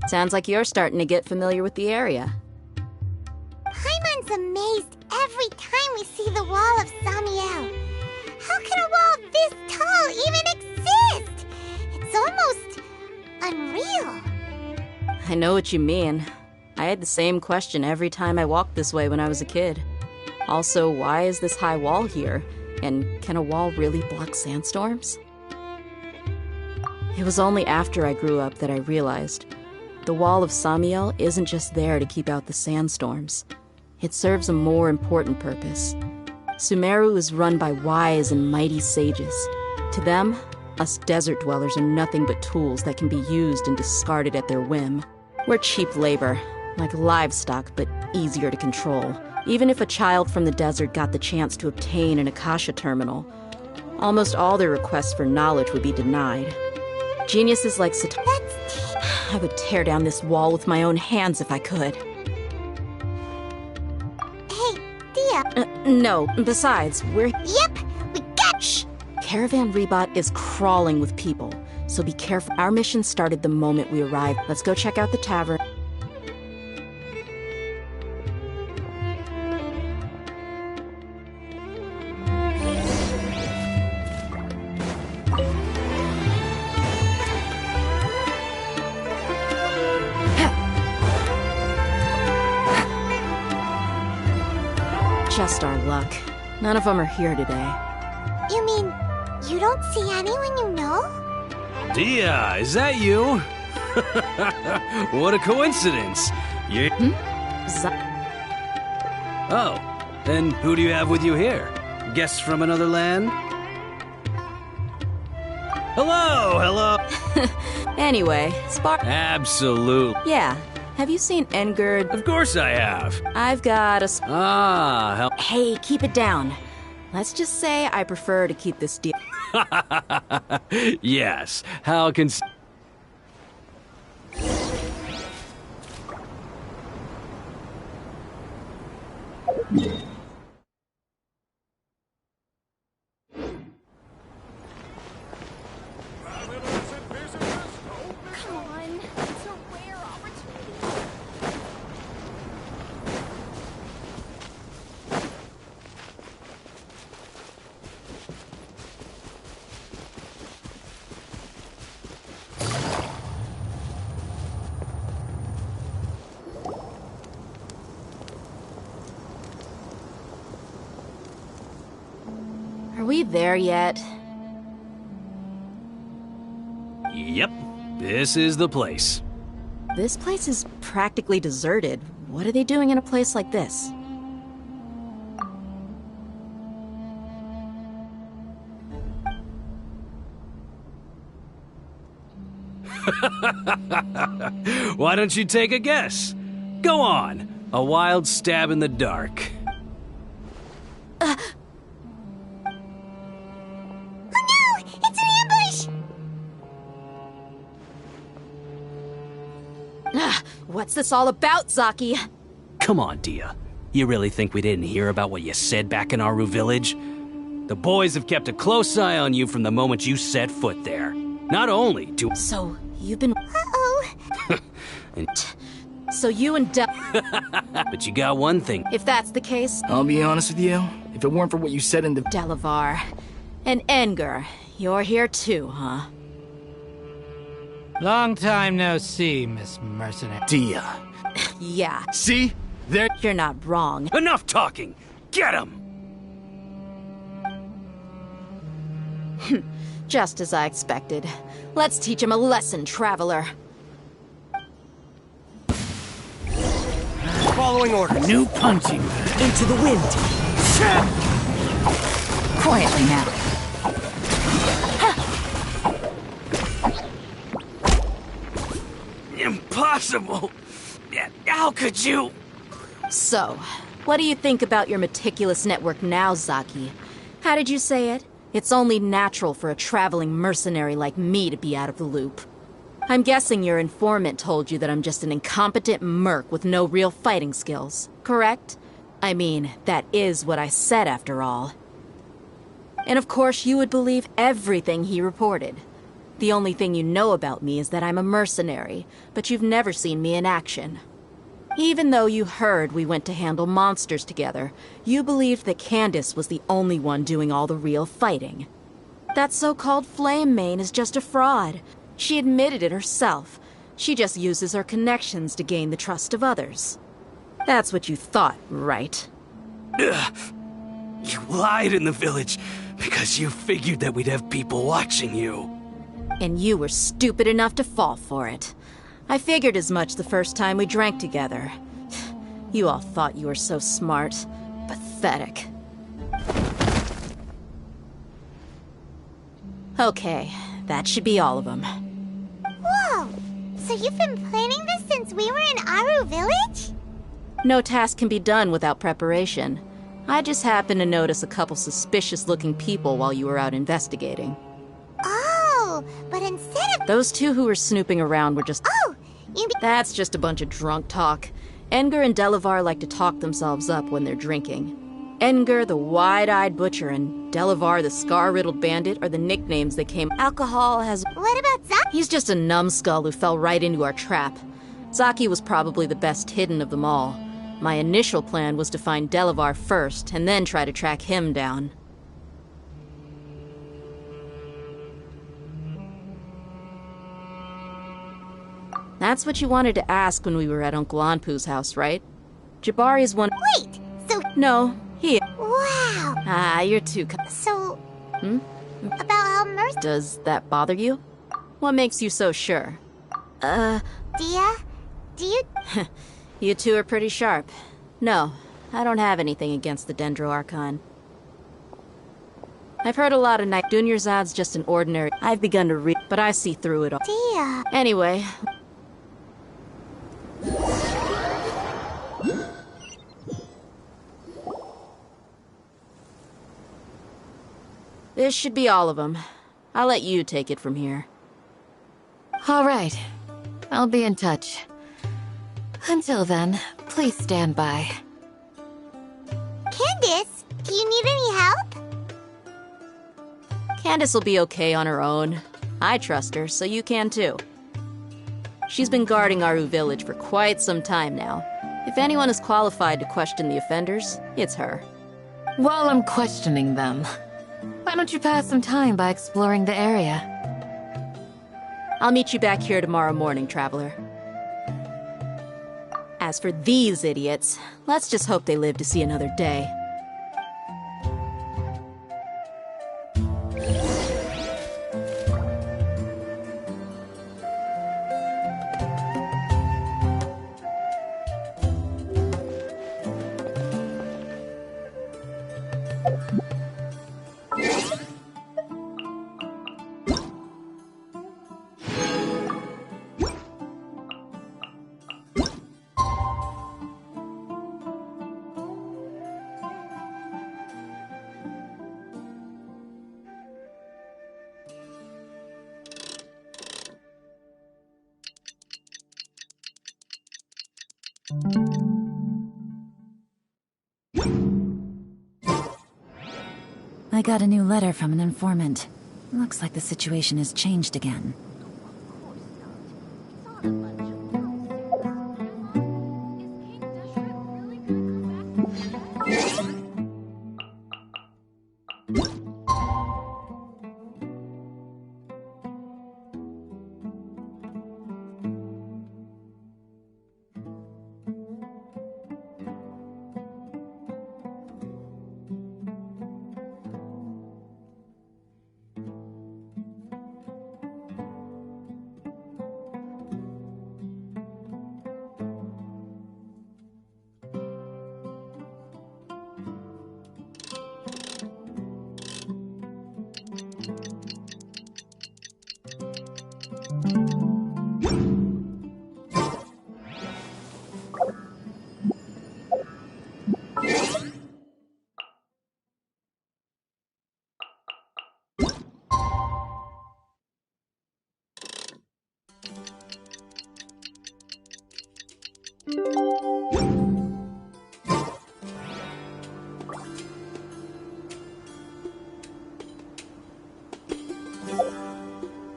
Speaker 6: Sounds like you're starting to get familiar with the area.
Speaker 1: Paimon's amazed every time we see the wall of Samiel. How can a wall this tall even exist? It's almost unreal.
Speaker 6: I know what you mean. I had the same question every time I walked this way when I was a kid. Also, why is this high wall here? And can a wall really block sandstorms? It was only after I grew up that I realized the Wall of Samiel isn't just there to keep out the sandstorms. It serves a more important purpose. Sumeru is run by wise and mighty sages. To them, us desert dwellers are nothing but tools that can be used and discarded at their whim. We're cheap labor, like livestock, but easier to control. Even if a child from the desert got the chance to obtain an Akasha terminal, almost all their requests for knowledge would be denied. Geniuses like I would tear down this wall with my own hands if I could.
Speaker 1: Hey, Dia.
Speaker 6: No, besides, we're...
Speaker 1: Yep, we got...
Speaker 6: Shh! Caravan Rebat is crawling with people, so be careful. Our mission started the moment we arrived. Let's go check out the tavern. just our luck. None of them are here today.
Speaker 1: You mean you don't see anyone you know?
Speaker 12: Dia, is that you? What a coincidence. You... Oh, and who do you have with you here? Guests from another land? Hello!
Speaker 6: Anyway,
Speaker 12: Absolutely.
Speaker 6: Yeah. Have you seen Engerd?
Speaker 12: Of course I have.
Speaker 6: I've got a...
Speaker 1: Hey,
Speaker 6: keep it down. Let's just say I prefer to keep this deal.
Speaker 12: Yes, how can...
Speaker 10: Come on. It's a rare opportunity.
Speaker 6: Are we there yet?
Speaker 12: Yep, this is the place.
Speaker 6: This place is practically deserted. What are they doing in a place like this?
Speaker 12: Why don't you take a guess? Go on. A wild stab in the dark.
Speaker 1: it's an ambush!
Speaker 6: What's this all about, Zaki?
Speaker 12: Come on, Dia. You really think we didn't hear about what you said back in Aru village? The boys have kept a close eye on you from the moment you set foot there. Not only do...
Speaker 6: So, you've been...
Speaker 1: Uh-oh.
Speaker 6: So you and
Speaker 12: But you got one thing.
Speaker 6: If that's the case...
Speaker 13: I'll be honest with you. If it weren't for what you said in the...
Speaker 6: Delavar. And Enger, you're here too, huh?
Speaker 14: Long time no see, Miss Mercenary.
Speaker 13: Dia.
Speaker 6: Yeah.
Speaker 13: See? There...
Speaker 6: You're not wrong.
Speaker 12: Enough talking! Get him!
Speaker 6: Just as I expected. Let's teach him a lesson, Traveler.
Speaker 11: Following orders.
Speaker 14: New punching.
Speaker 11: Into the wind.
Speaker 8: Quietly now.
Speaker 12: Impossible! How could you?
Speaker 6: So, what do you think about your meticulous network now, Zaki? How did you say it? It's only natural for a traveling mercenary like me to be out of the loop. I'm guessing your informant told you that I'm just an incompetent merc with no real fighting skills, correct? I mean, that is what I said after all. And of course you would believe everything he reported. The only thing you know about me is that I'm a mercenary, but you've never seen me in action. Even though you heard we went to handle monsters together, you believed that Candace was the only one doing all the real fighting. That so-called Flame Mane is just a fraud. She admitted it herself. She just uses her connections to gain the trust of others. That's what you thought, right?
Speaker 12: Ugh. You lied in the village because you figured that we'd have people watching you.
Speaker 6: And you were stupid enough to fall for it. I figured as much the first time we drank together. You all thought you were so smart. Pathetic. Okay, that should be all of them.
Speaker 1: Whoa! So you've been planning this since we were in Aru village?
Speaker 6: No task can be done without preparation. I just happened to notice a couple suspicious-looking people while you were out investigating.
Speaker 1: Oh, but instead of...
Speaker 6: Those two who were snooping around were just...
Speaker 1: Oh, you mean...
Speaker 6: That's just a bunch of drunk talk. Enger and Delavar like to talk themselves up when they're drinking. Enger, the wide-eyed butcher, and Delavar, the scar-riddled bandit, are the nicknames they came. Alcohol has...
Speaker 1: What about Zaki?
Speaker 6: He's just a numbskull who fell right into our trap. Zaki was probably the best hidden of them all. My initial plan was to find Delavar first, and then try to track him down. That's what you wanted to ask when we were at Uncle Anpu's house, right? Jabari's one...
Speaker 1: Wait, so...
Speaker 6: No, he...
Speaker 1: wow.
Speaker 6: Ah, you're too...
Speaker 1: So,
Speaker 6: Hmm?
Speaker 1: about how Mercy...
Speaker 6: Does that bother you? What makes you so sure?
Speaker 1: Dia, do you...
Speaker 6: You two are pretty sharp. No, I don't have anything against the Dendro Archon. I've heard a lot of night. Dunyarzad's just an ordinary... I've begun to read, but I see through it all.
Speaker 1: Dia...
Speaker 6: Anyway... This should be all of them. I'll let you take it from here.
Speaker 7: All right. I'll be in touch. Until then, please stand by.
Speaker 1: Candace, do you need any help?
Speaker 6: Candace will be okay on her own. I trust her, so you can too. She's been guarding Aru Village for quite some time now. If anyone is qualified to question the offenders, it's her.
Speaker 7: While I'm questioning them, why don't you pass some time by exploring the area?
Speaker 6: I'll meet you back here tomorrow morning, Traveler. As for these idiots, let's just hope they live to see another day.
Speaker 8: I got a new letter from an informant. Looks like the situation has changed again.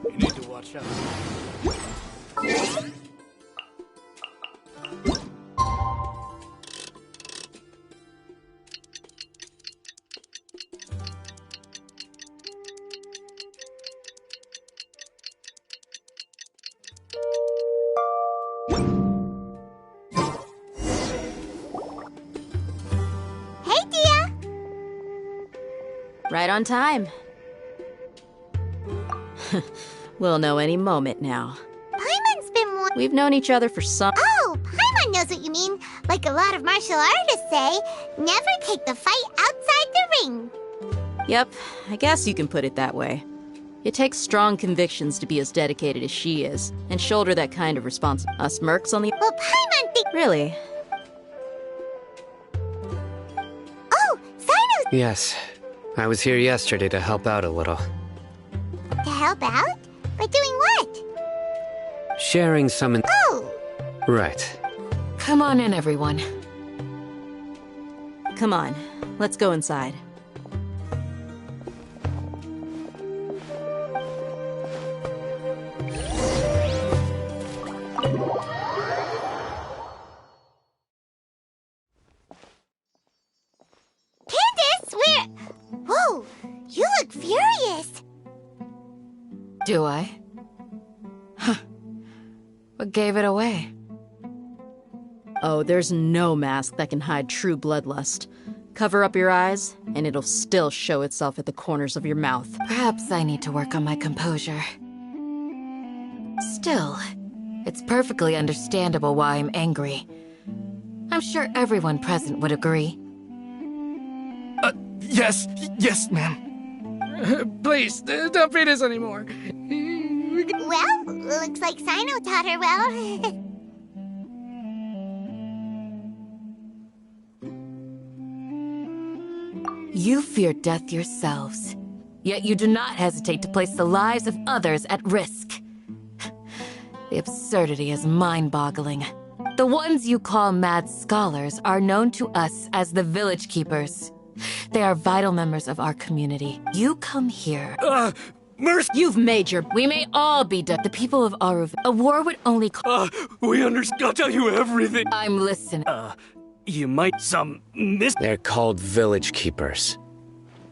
Speaker 13: You need to watch out.
Speaker 1: Hey, Dia!
Speaker 6: Right on time. We'll know any moment now.
Speaker 1: Paimon's been one...
Speaker 6: We've known each other for some...
Speaker 1: Oh, Paimon knows what you mean. Like a lot of martial artists say, never take the fight outside the ring.
Speaker 6: Yep, I guess you can put it that way. It takes strong convictions to be as dedicated as she is, and shoulder that kind of responsibility. Us mercs on the...
Speaker 1: Well, Paimon think...
Speaker 6: Really?
Speaker 1: Oh, Cyno's...
Speaker 5: Yes. I was here yesterday to help out a little.
Speaker 1: To help out? By doing what?
Speaker 5: Sharing some...
Speaker 1: Oh!
Speaker 5: Right.
Speaker 7: Come on in, everyone.
Speaker 6: Come on, let's go inside.
Speaker 1: Candace, we're... Whoa, you look furious.
Speaker 7: Do I? Huh. What gave it away?
Speaker 6: Oh, there's no mask that can hide true bloodlust. Cover up your eyes, and it'll still show itself at the corners of your mouth.
Speaker 7: Perhaps I need to work on my composure. Still, it's perfectly understandable why I'm angry. I'm sure everyone present would agree.
Speaker 13: Yes, ma'am. Please, don't beat us anymore.
Speaker 1: Well, looks like Sino taught her well.
Speaker 7: You fear death yourselves, yet you do not hesitate to place the lives of others at risk. The absurdity is mind-boggling. The ones you call mad scholars are known to us as the Village Keepers. They are vital members of our community. You come here...
Speaker 12: Mercy!
Speaker 6: You've made your...
Speaker 7: We may all be dead. The people of Aruv... A war would only...
Speaker 12: We understand. I'll tell you everything.
Speaker 7: I'm listening.
Speaker 12: You might
Speaker 5: They're called Village Keepers.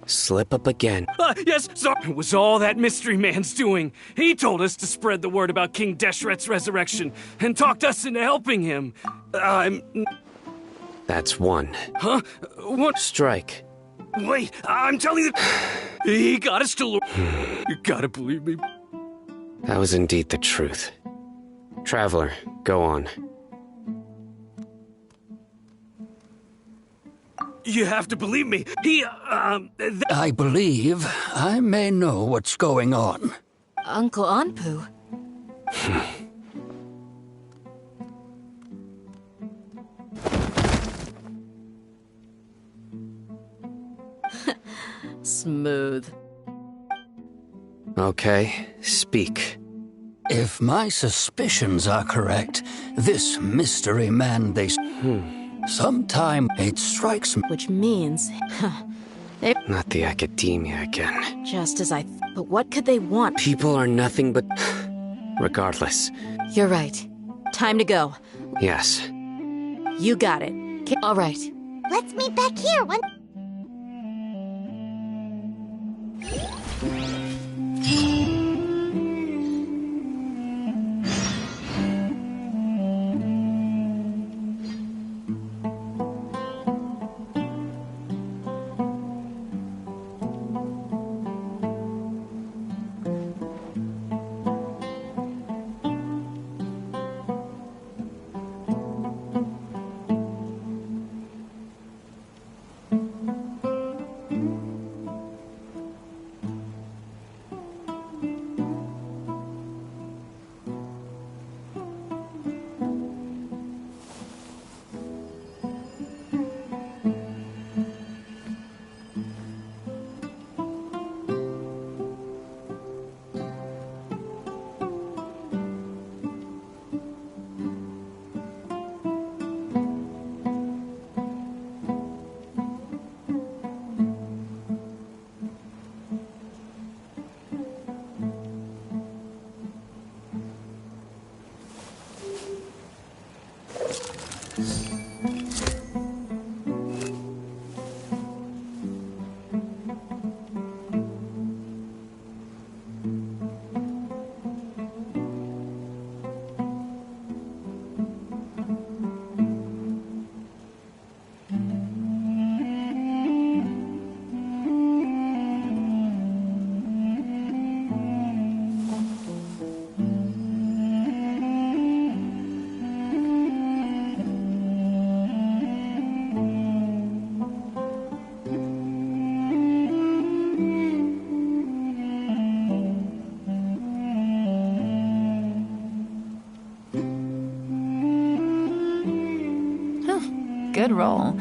Speaker 5: Slip up again.
Speaker 12: Yes, sorry. It was all that mystery man's doing. He told us to spread the word about King Deshret's resurrection and talked us into helping him.
Speaker 5: That's one.
Speaker 12: Huh? What?
Speaker 5: Strike.
Speaker 12: Wait, I'm telling you... He got us to... You gotta believe me.
Speaker 5: That was indeed the truth. Traveler, go on.
Speaker 12: You have to believe me. He,
Speaker 4: I believe I may know what's going on.
Speaker 7: Uncle Anpu.
Speaker 6: Smooth.
Speaker 5: Okay, speak.
Speaker 4: If my suspicions are correct, this mystery man sometime it strikes me.
Speaker 6: Which means...
Speaker 5: Not the academia again.
Speaker 6: Just as I... But what could they want?
Speaker 5: People are nothing but... Regardless.
Speaker 7: You're right.
Speaker 6: Time to go.
Speaker 5: Yes.
Speaker 6: You got it.
Speaker 7: All right.
Speaker 1: Let's meet back here when...
Speaker 8: Good roll.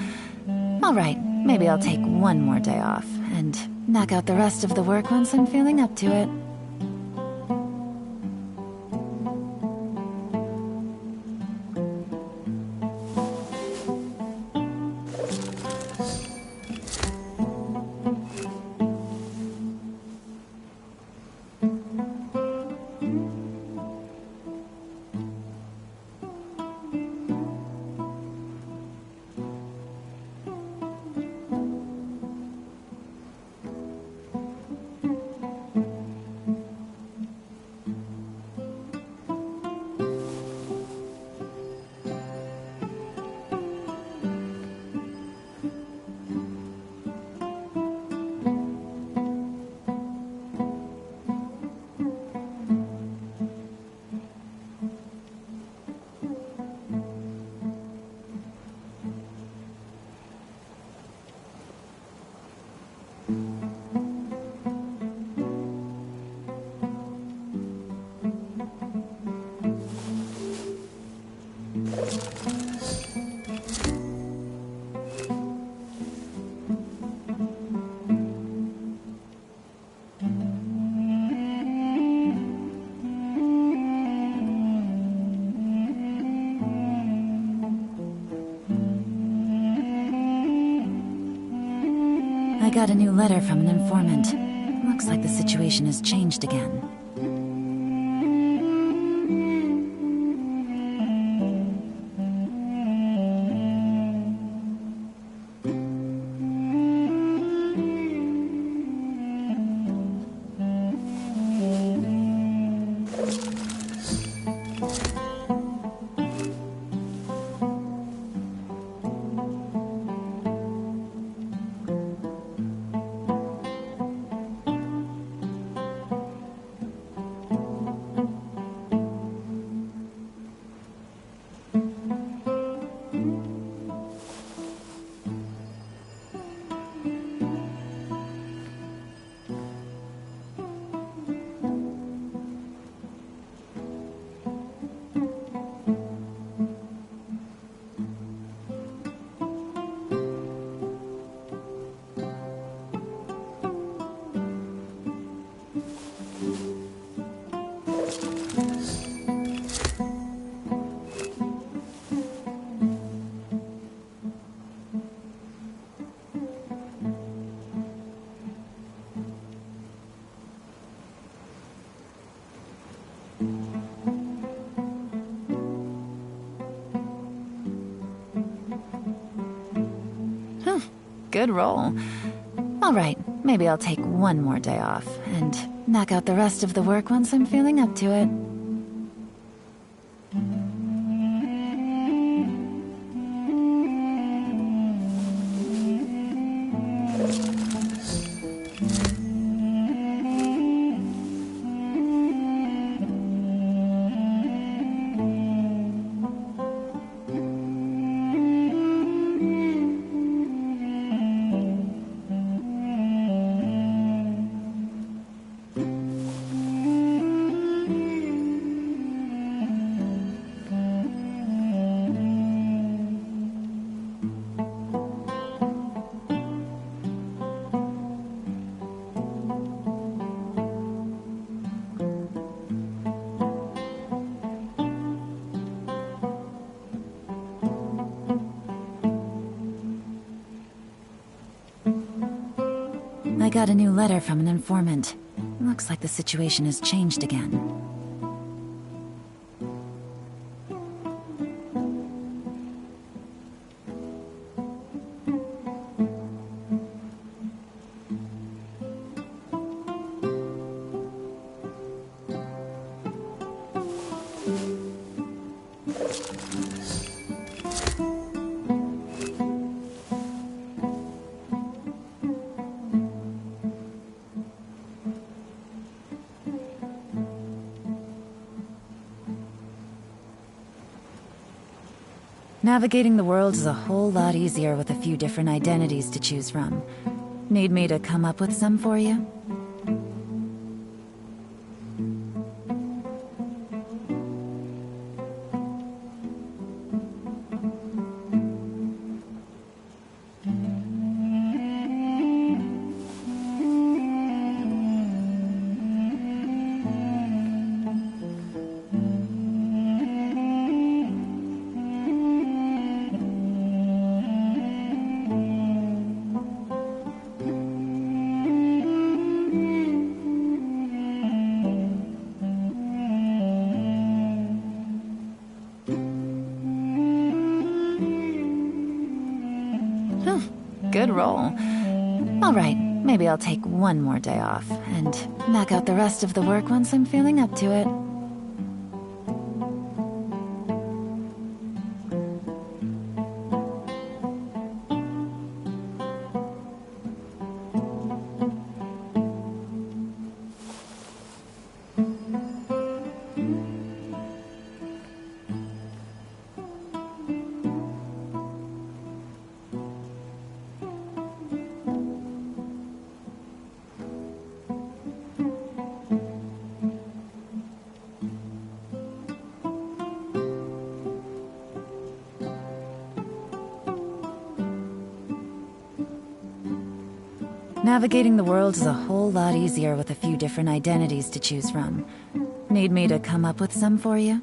Speaker 8: All right, maybe I'll take one more day off and knock out the rest of the work once I'm feeling up to it. I got a new letter from an informant. Looks like the situation has changed again. Good roll. Alright, maybe I'll take one more day off, and knock out the rest of the work once I'm feeling up to it. I got a new letter from an informant. Looks like the situation has changed again. Navigating the world is a whole lot easier with a few different identities to choose from. Need me to come up with some for you? Good roll. Alright, maybe I'll take one more day off, and knock out the rest of the work once I'm feeling up to it. Navigating the world is a whole lot easier with a few different identities to choose from. Need me to come up with some for you?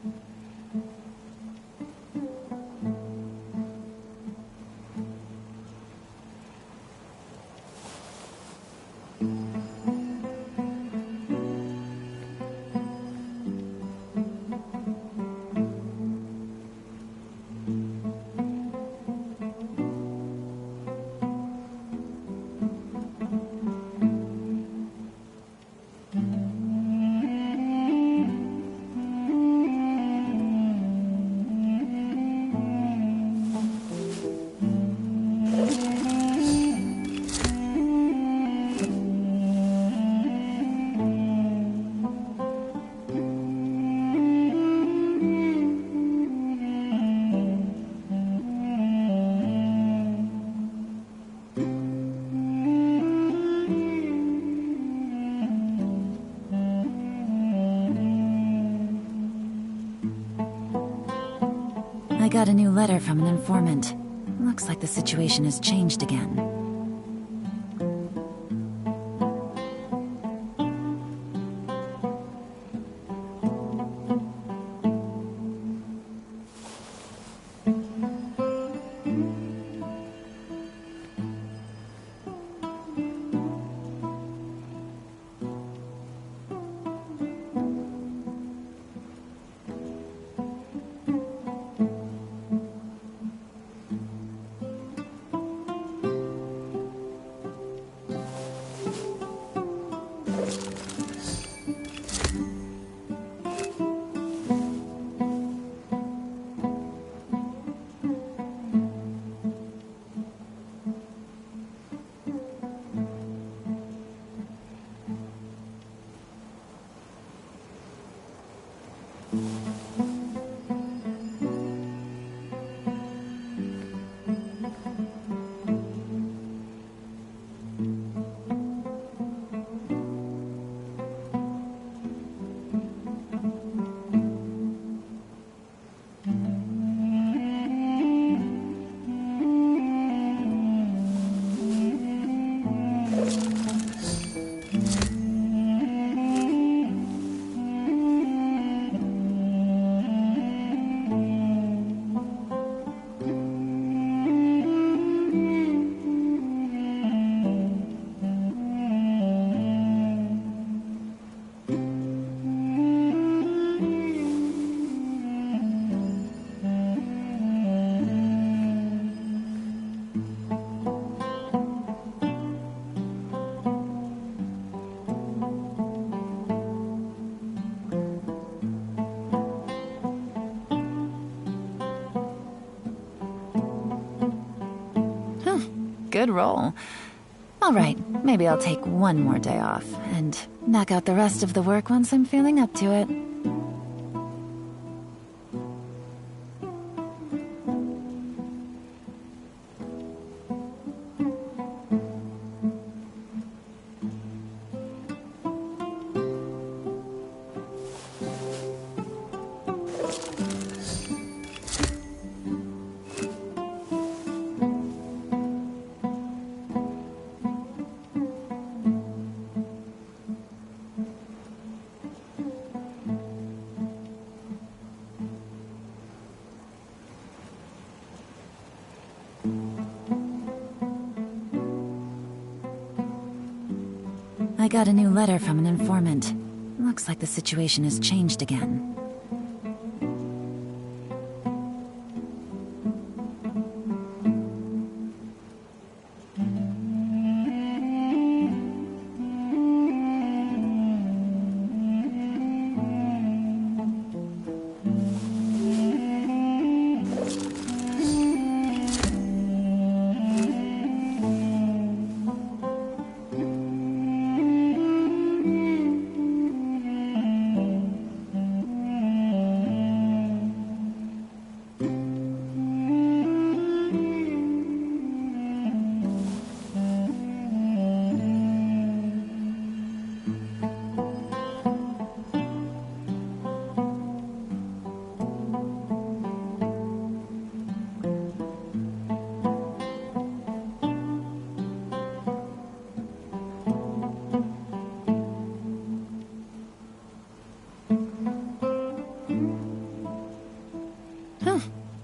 Speaker 8: got a new letter from an informant. Looks like the situation has changed again. Good roll. Alright, maybe I'll take one more day off, and knock out the rest of the work once I'm feeling up to it. I got a new letter from an informant. Looks like the situation has changed again.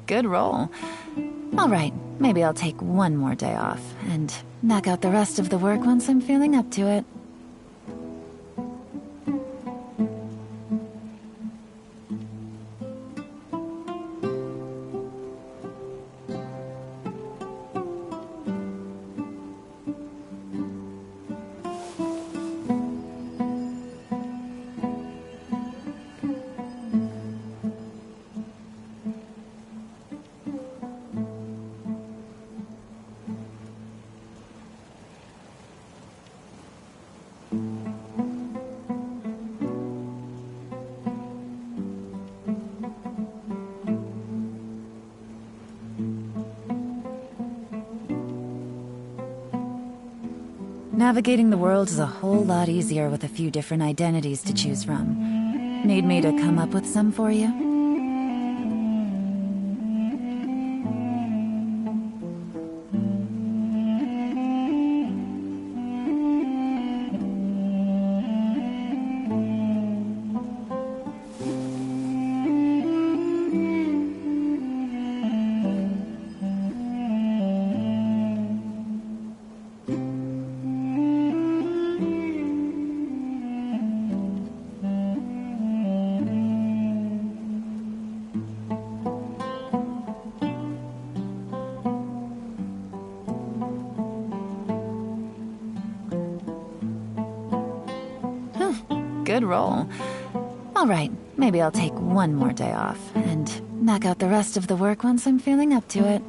Speaker 8: Good roll. Alright, maybe I'll take one more day off, and knock out the rest of the work once I'm feeling up to it. Navigating the world is a whole lot easier with a few different identities to choose from. Need me to come up with some for you? good roll. All right, maybe I'll take one more day off and knock out the rest of the work once I'm feeling up to it.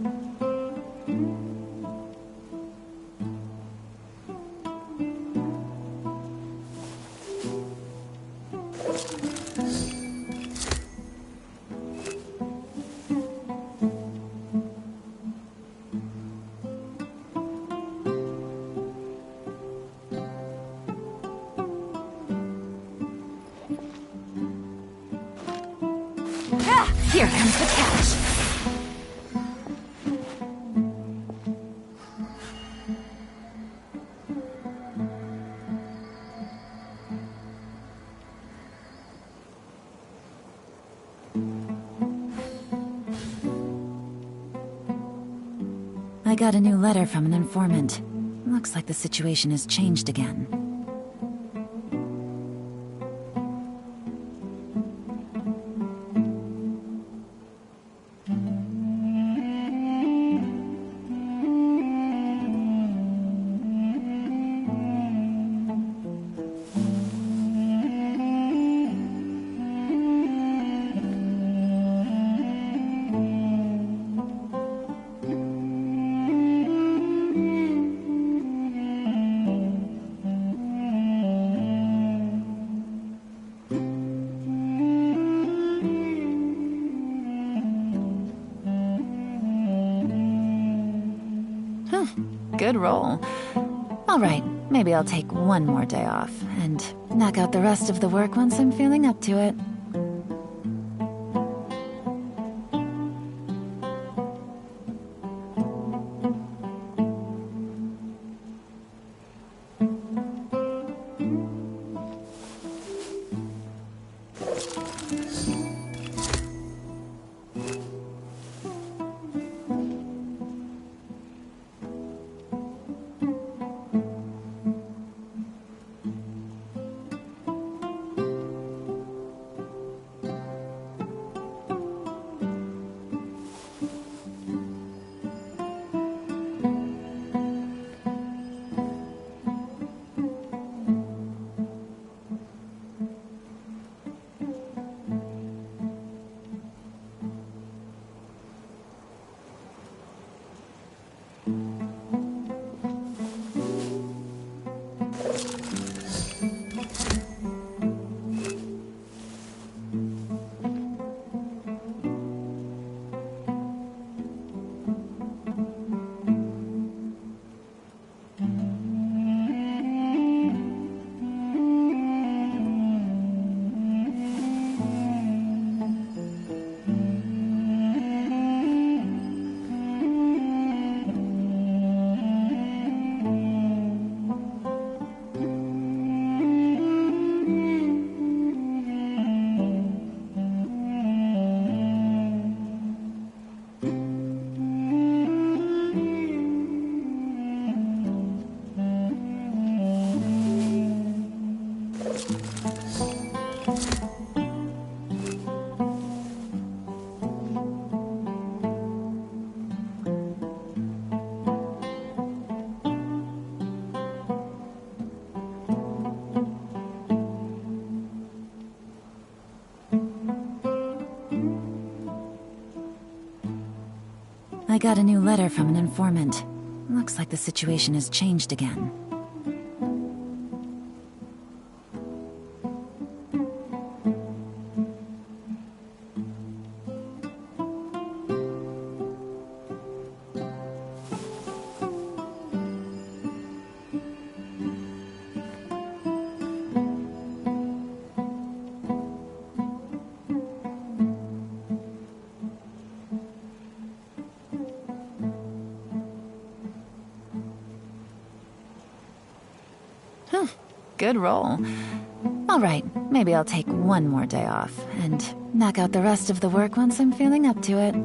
Speaker 8: Here comes the catch. I got a new letter from an informant. Looks like the situation has changed again. Good roll. All right, maybe I'll take one more day off and knock out the rest of the work once I'm feeling up to it. I got a new letter from an informant. Looks like the situation has changed again. Good roll. All right, maybe I'll take one more day off and knock out the rest of the work once I'm feeling up to it.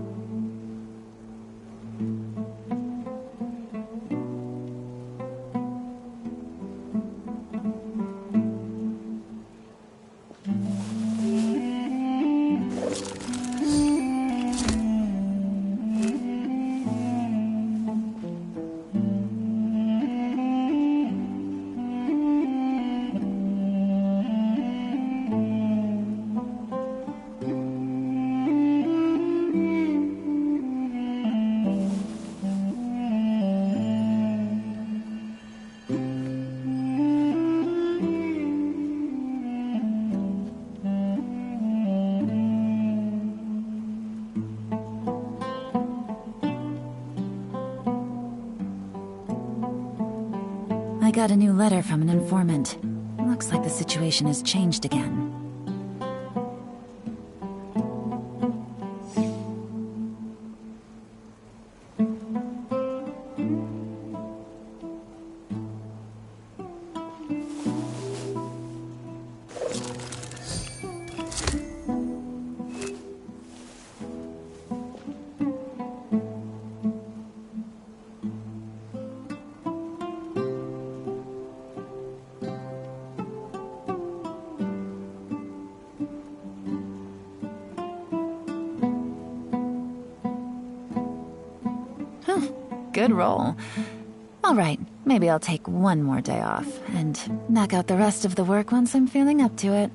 Speaker 8: got a new letter from an informant. Looks like the situation has changed again. Good roll. Alright, maybe I'll take one more day off, and knock out the rest of the work once I'm feeling up to it.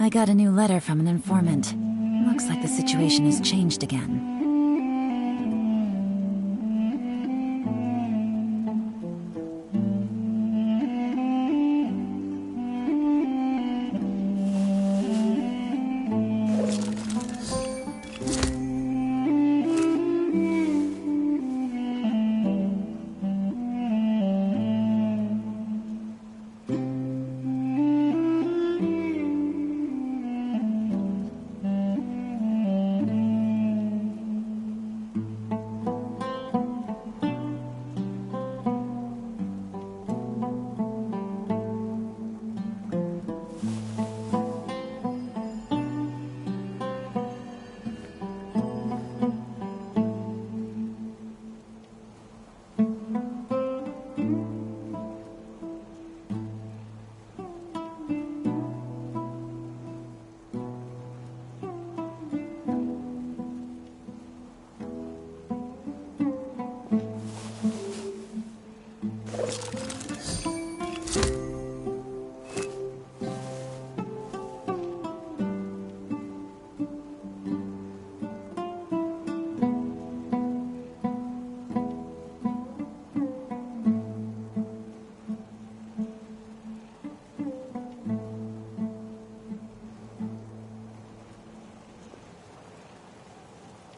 Speaker 8: I got a new letter from an informant. Looks like the situation has changed again.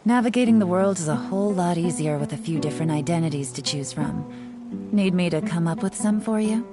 Speaker 8: Navigating the world is a whole lot easier with a few different identities to choose from. Need me to come up with some for you?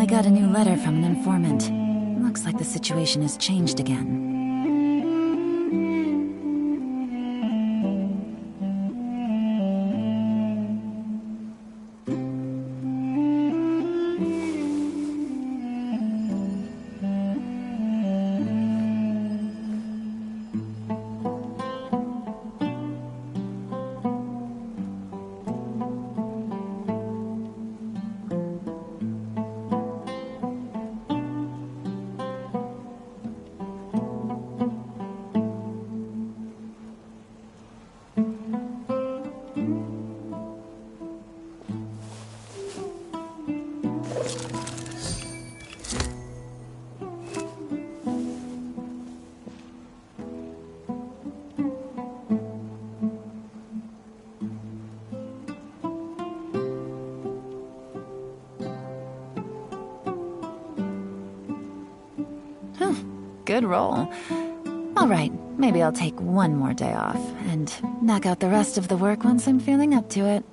Speaker 8: I got a new letter from an informant. Looks like the situation has changed again. Good roll. Alright, maybe I'll take one more day off, and knock out the rest of the work once I'm feeling up to it.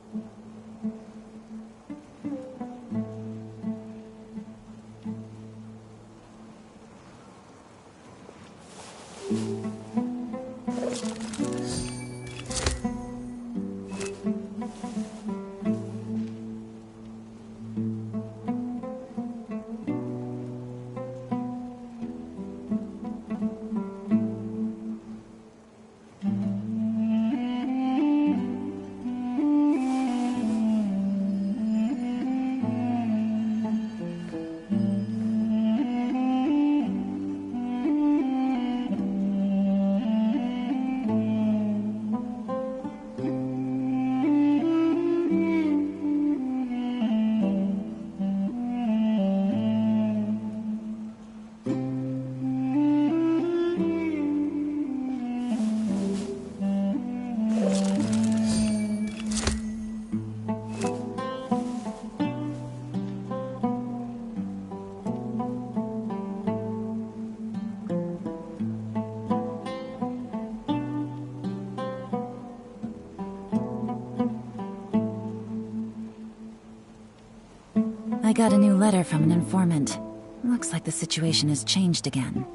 Speaker 8: I got a new letter from an informant. Looks like the situation has changed again.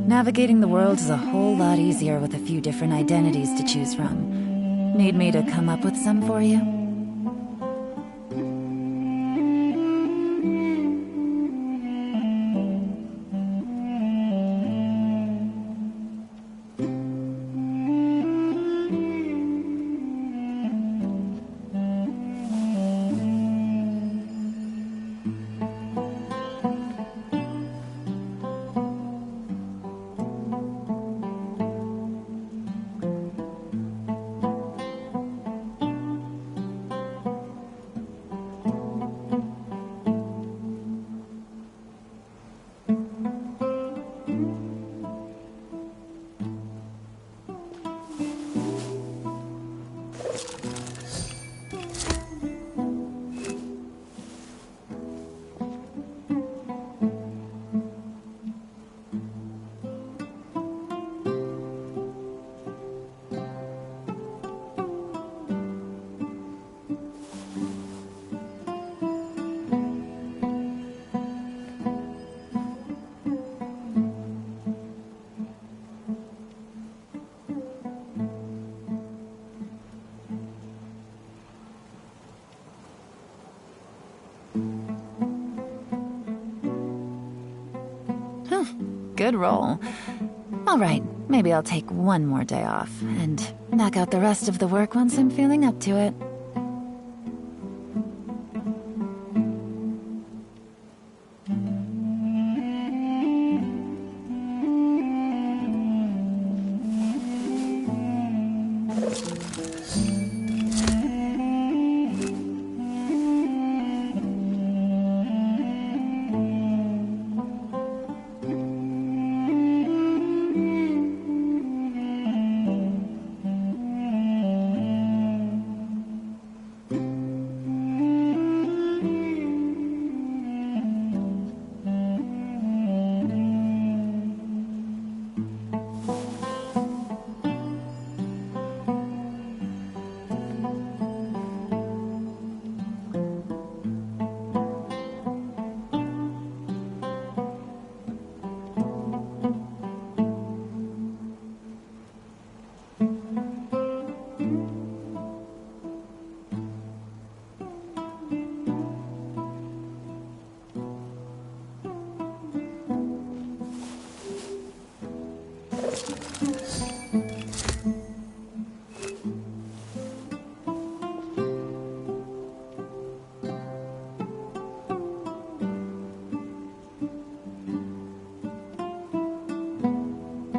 Speaker 8: Navigating the world is a whole lot easier with a few different identities to choose from. Need me to come up with some for you? Good roll. All right, maybe I'll take one more day off and knock out the rest of the work once I'm feeling up to it.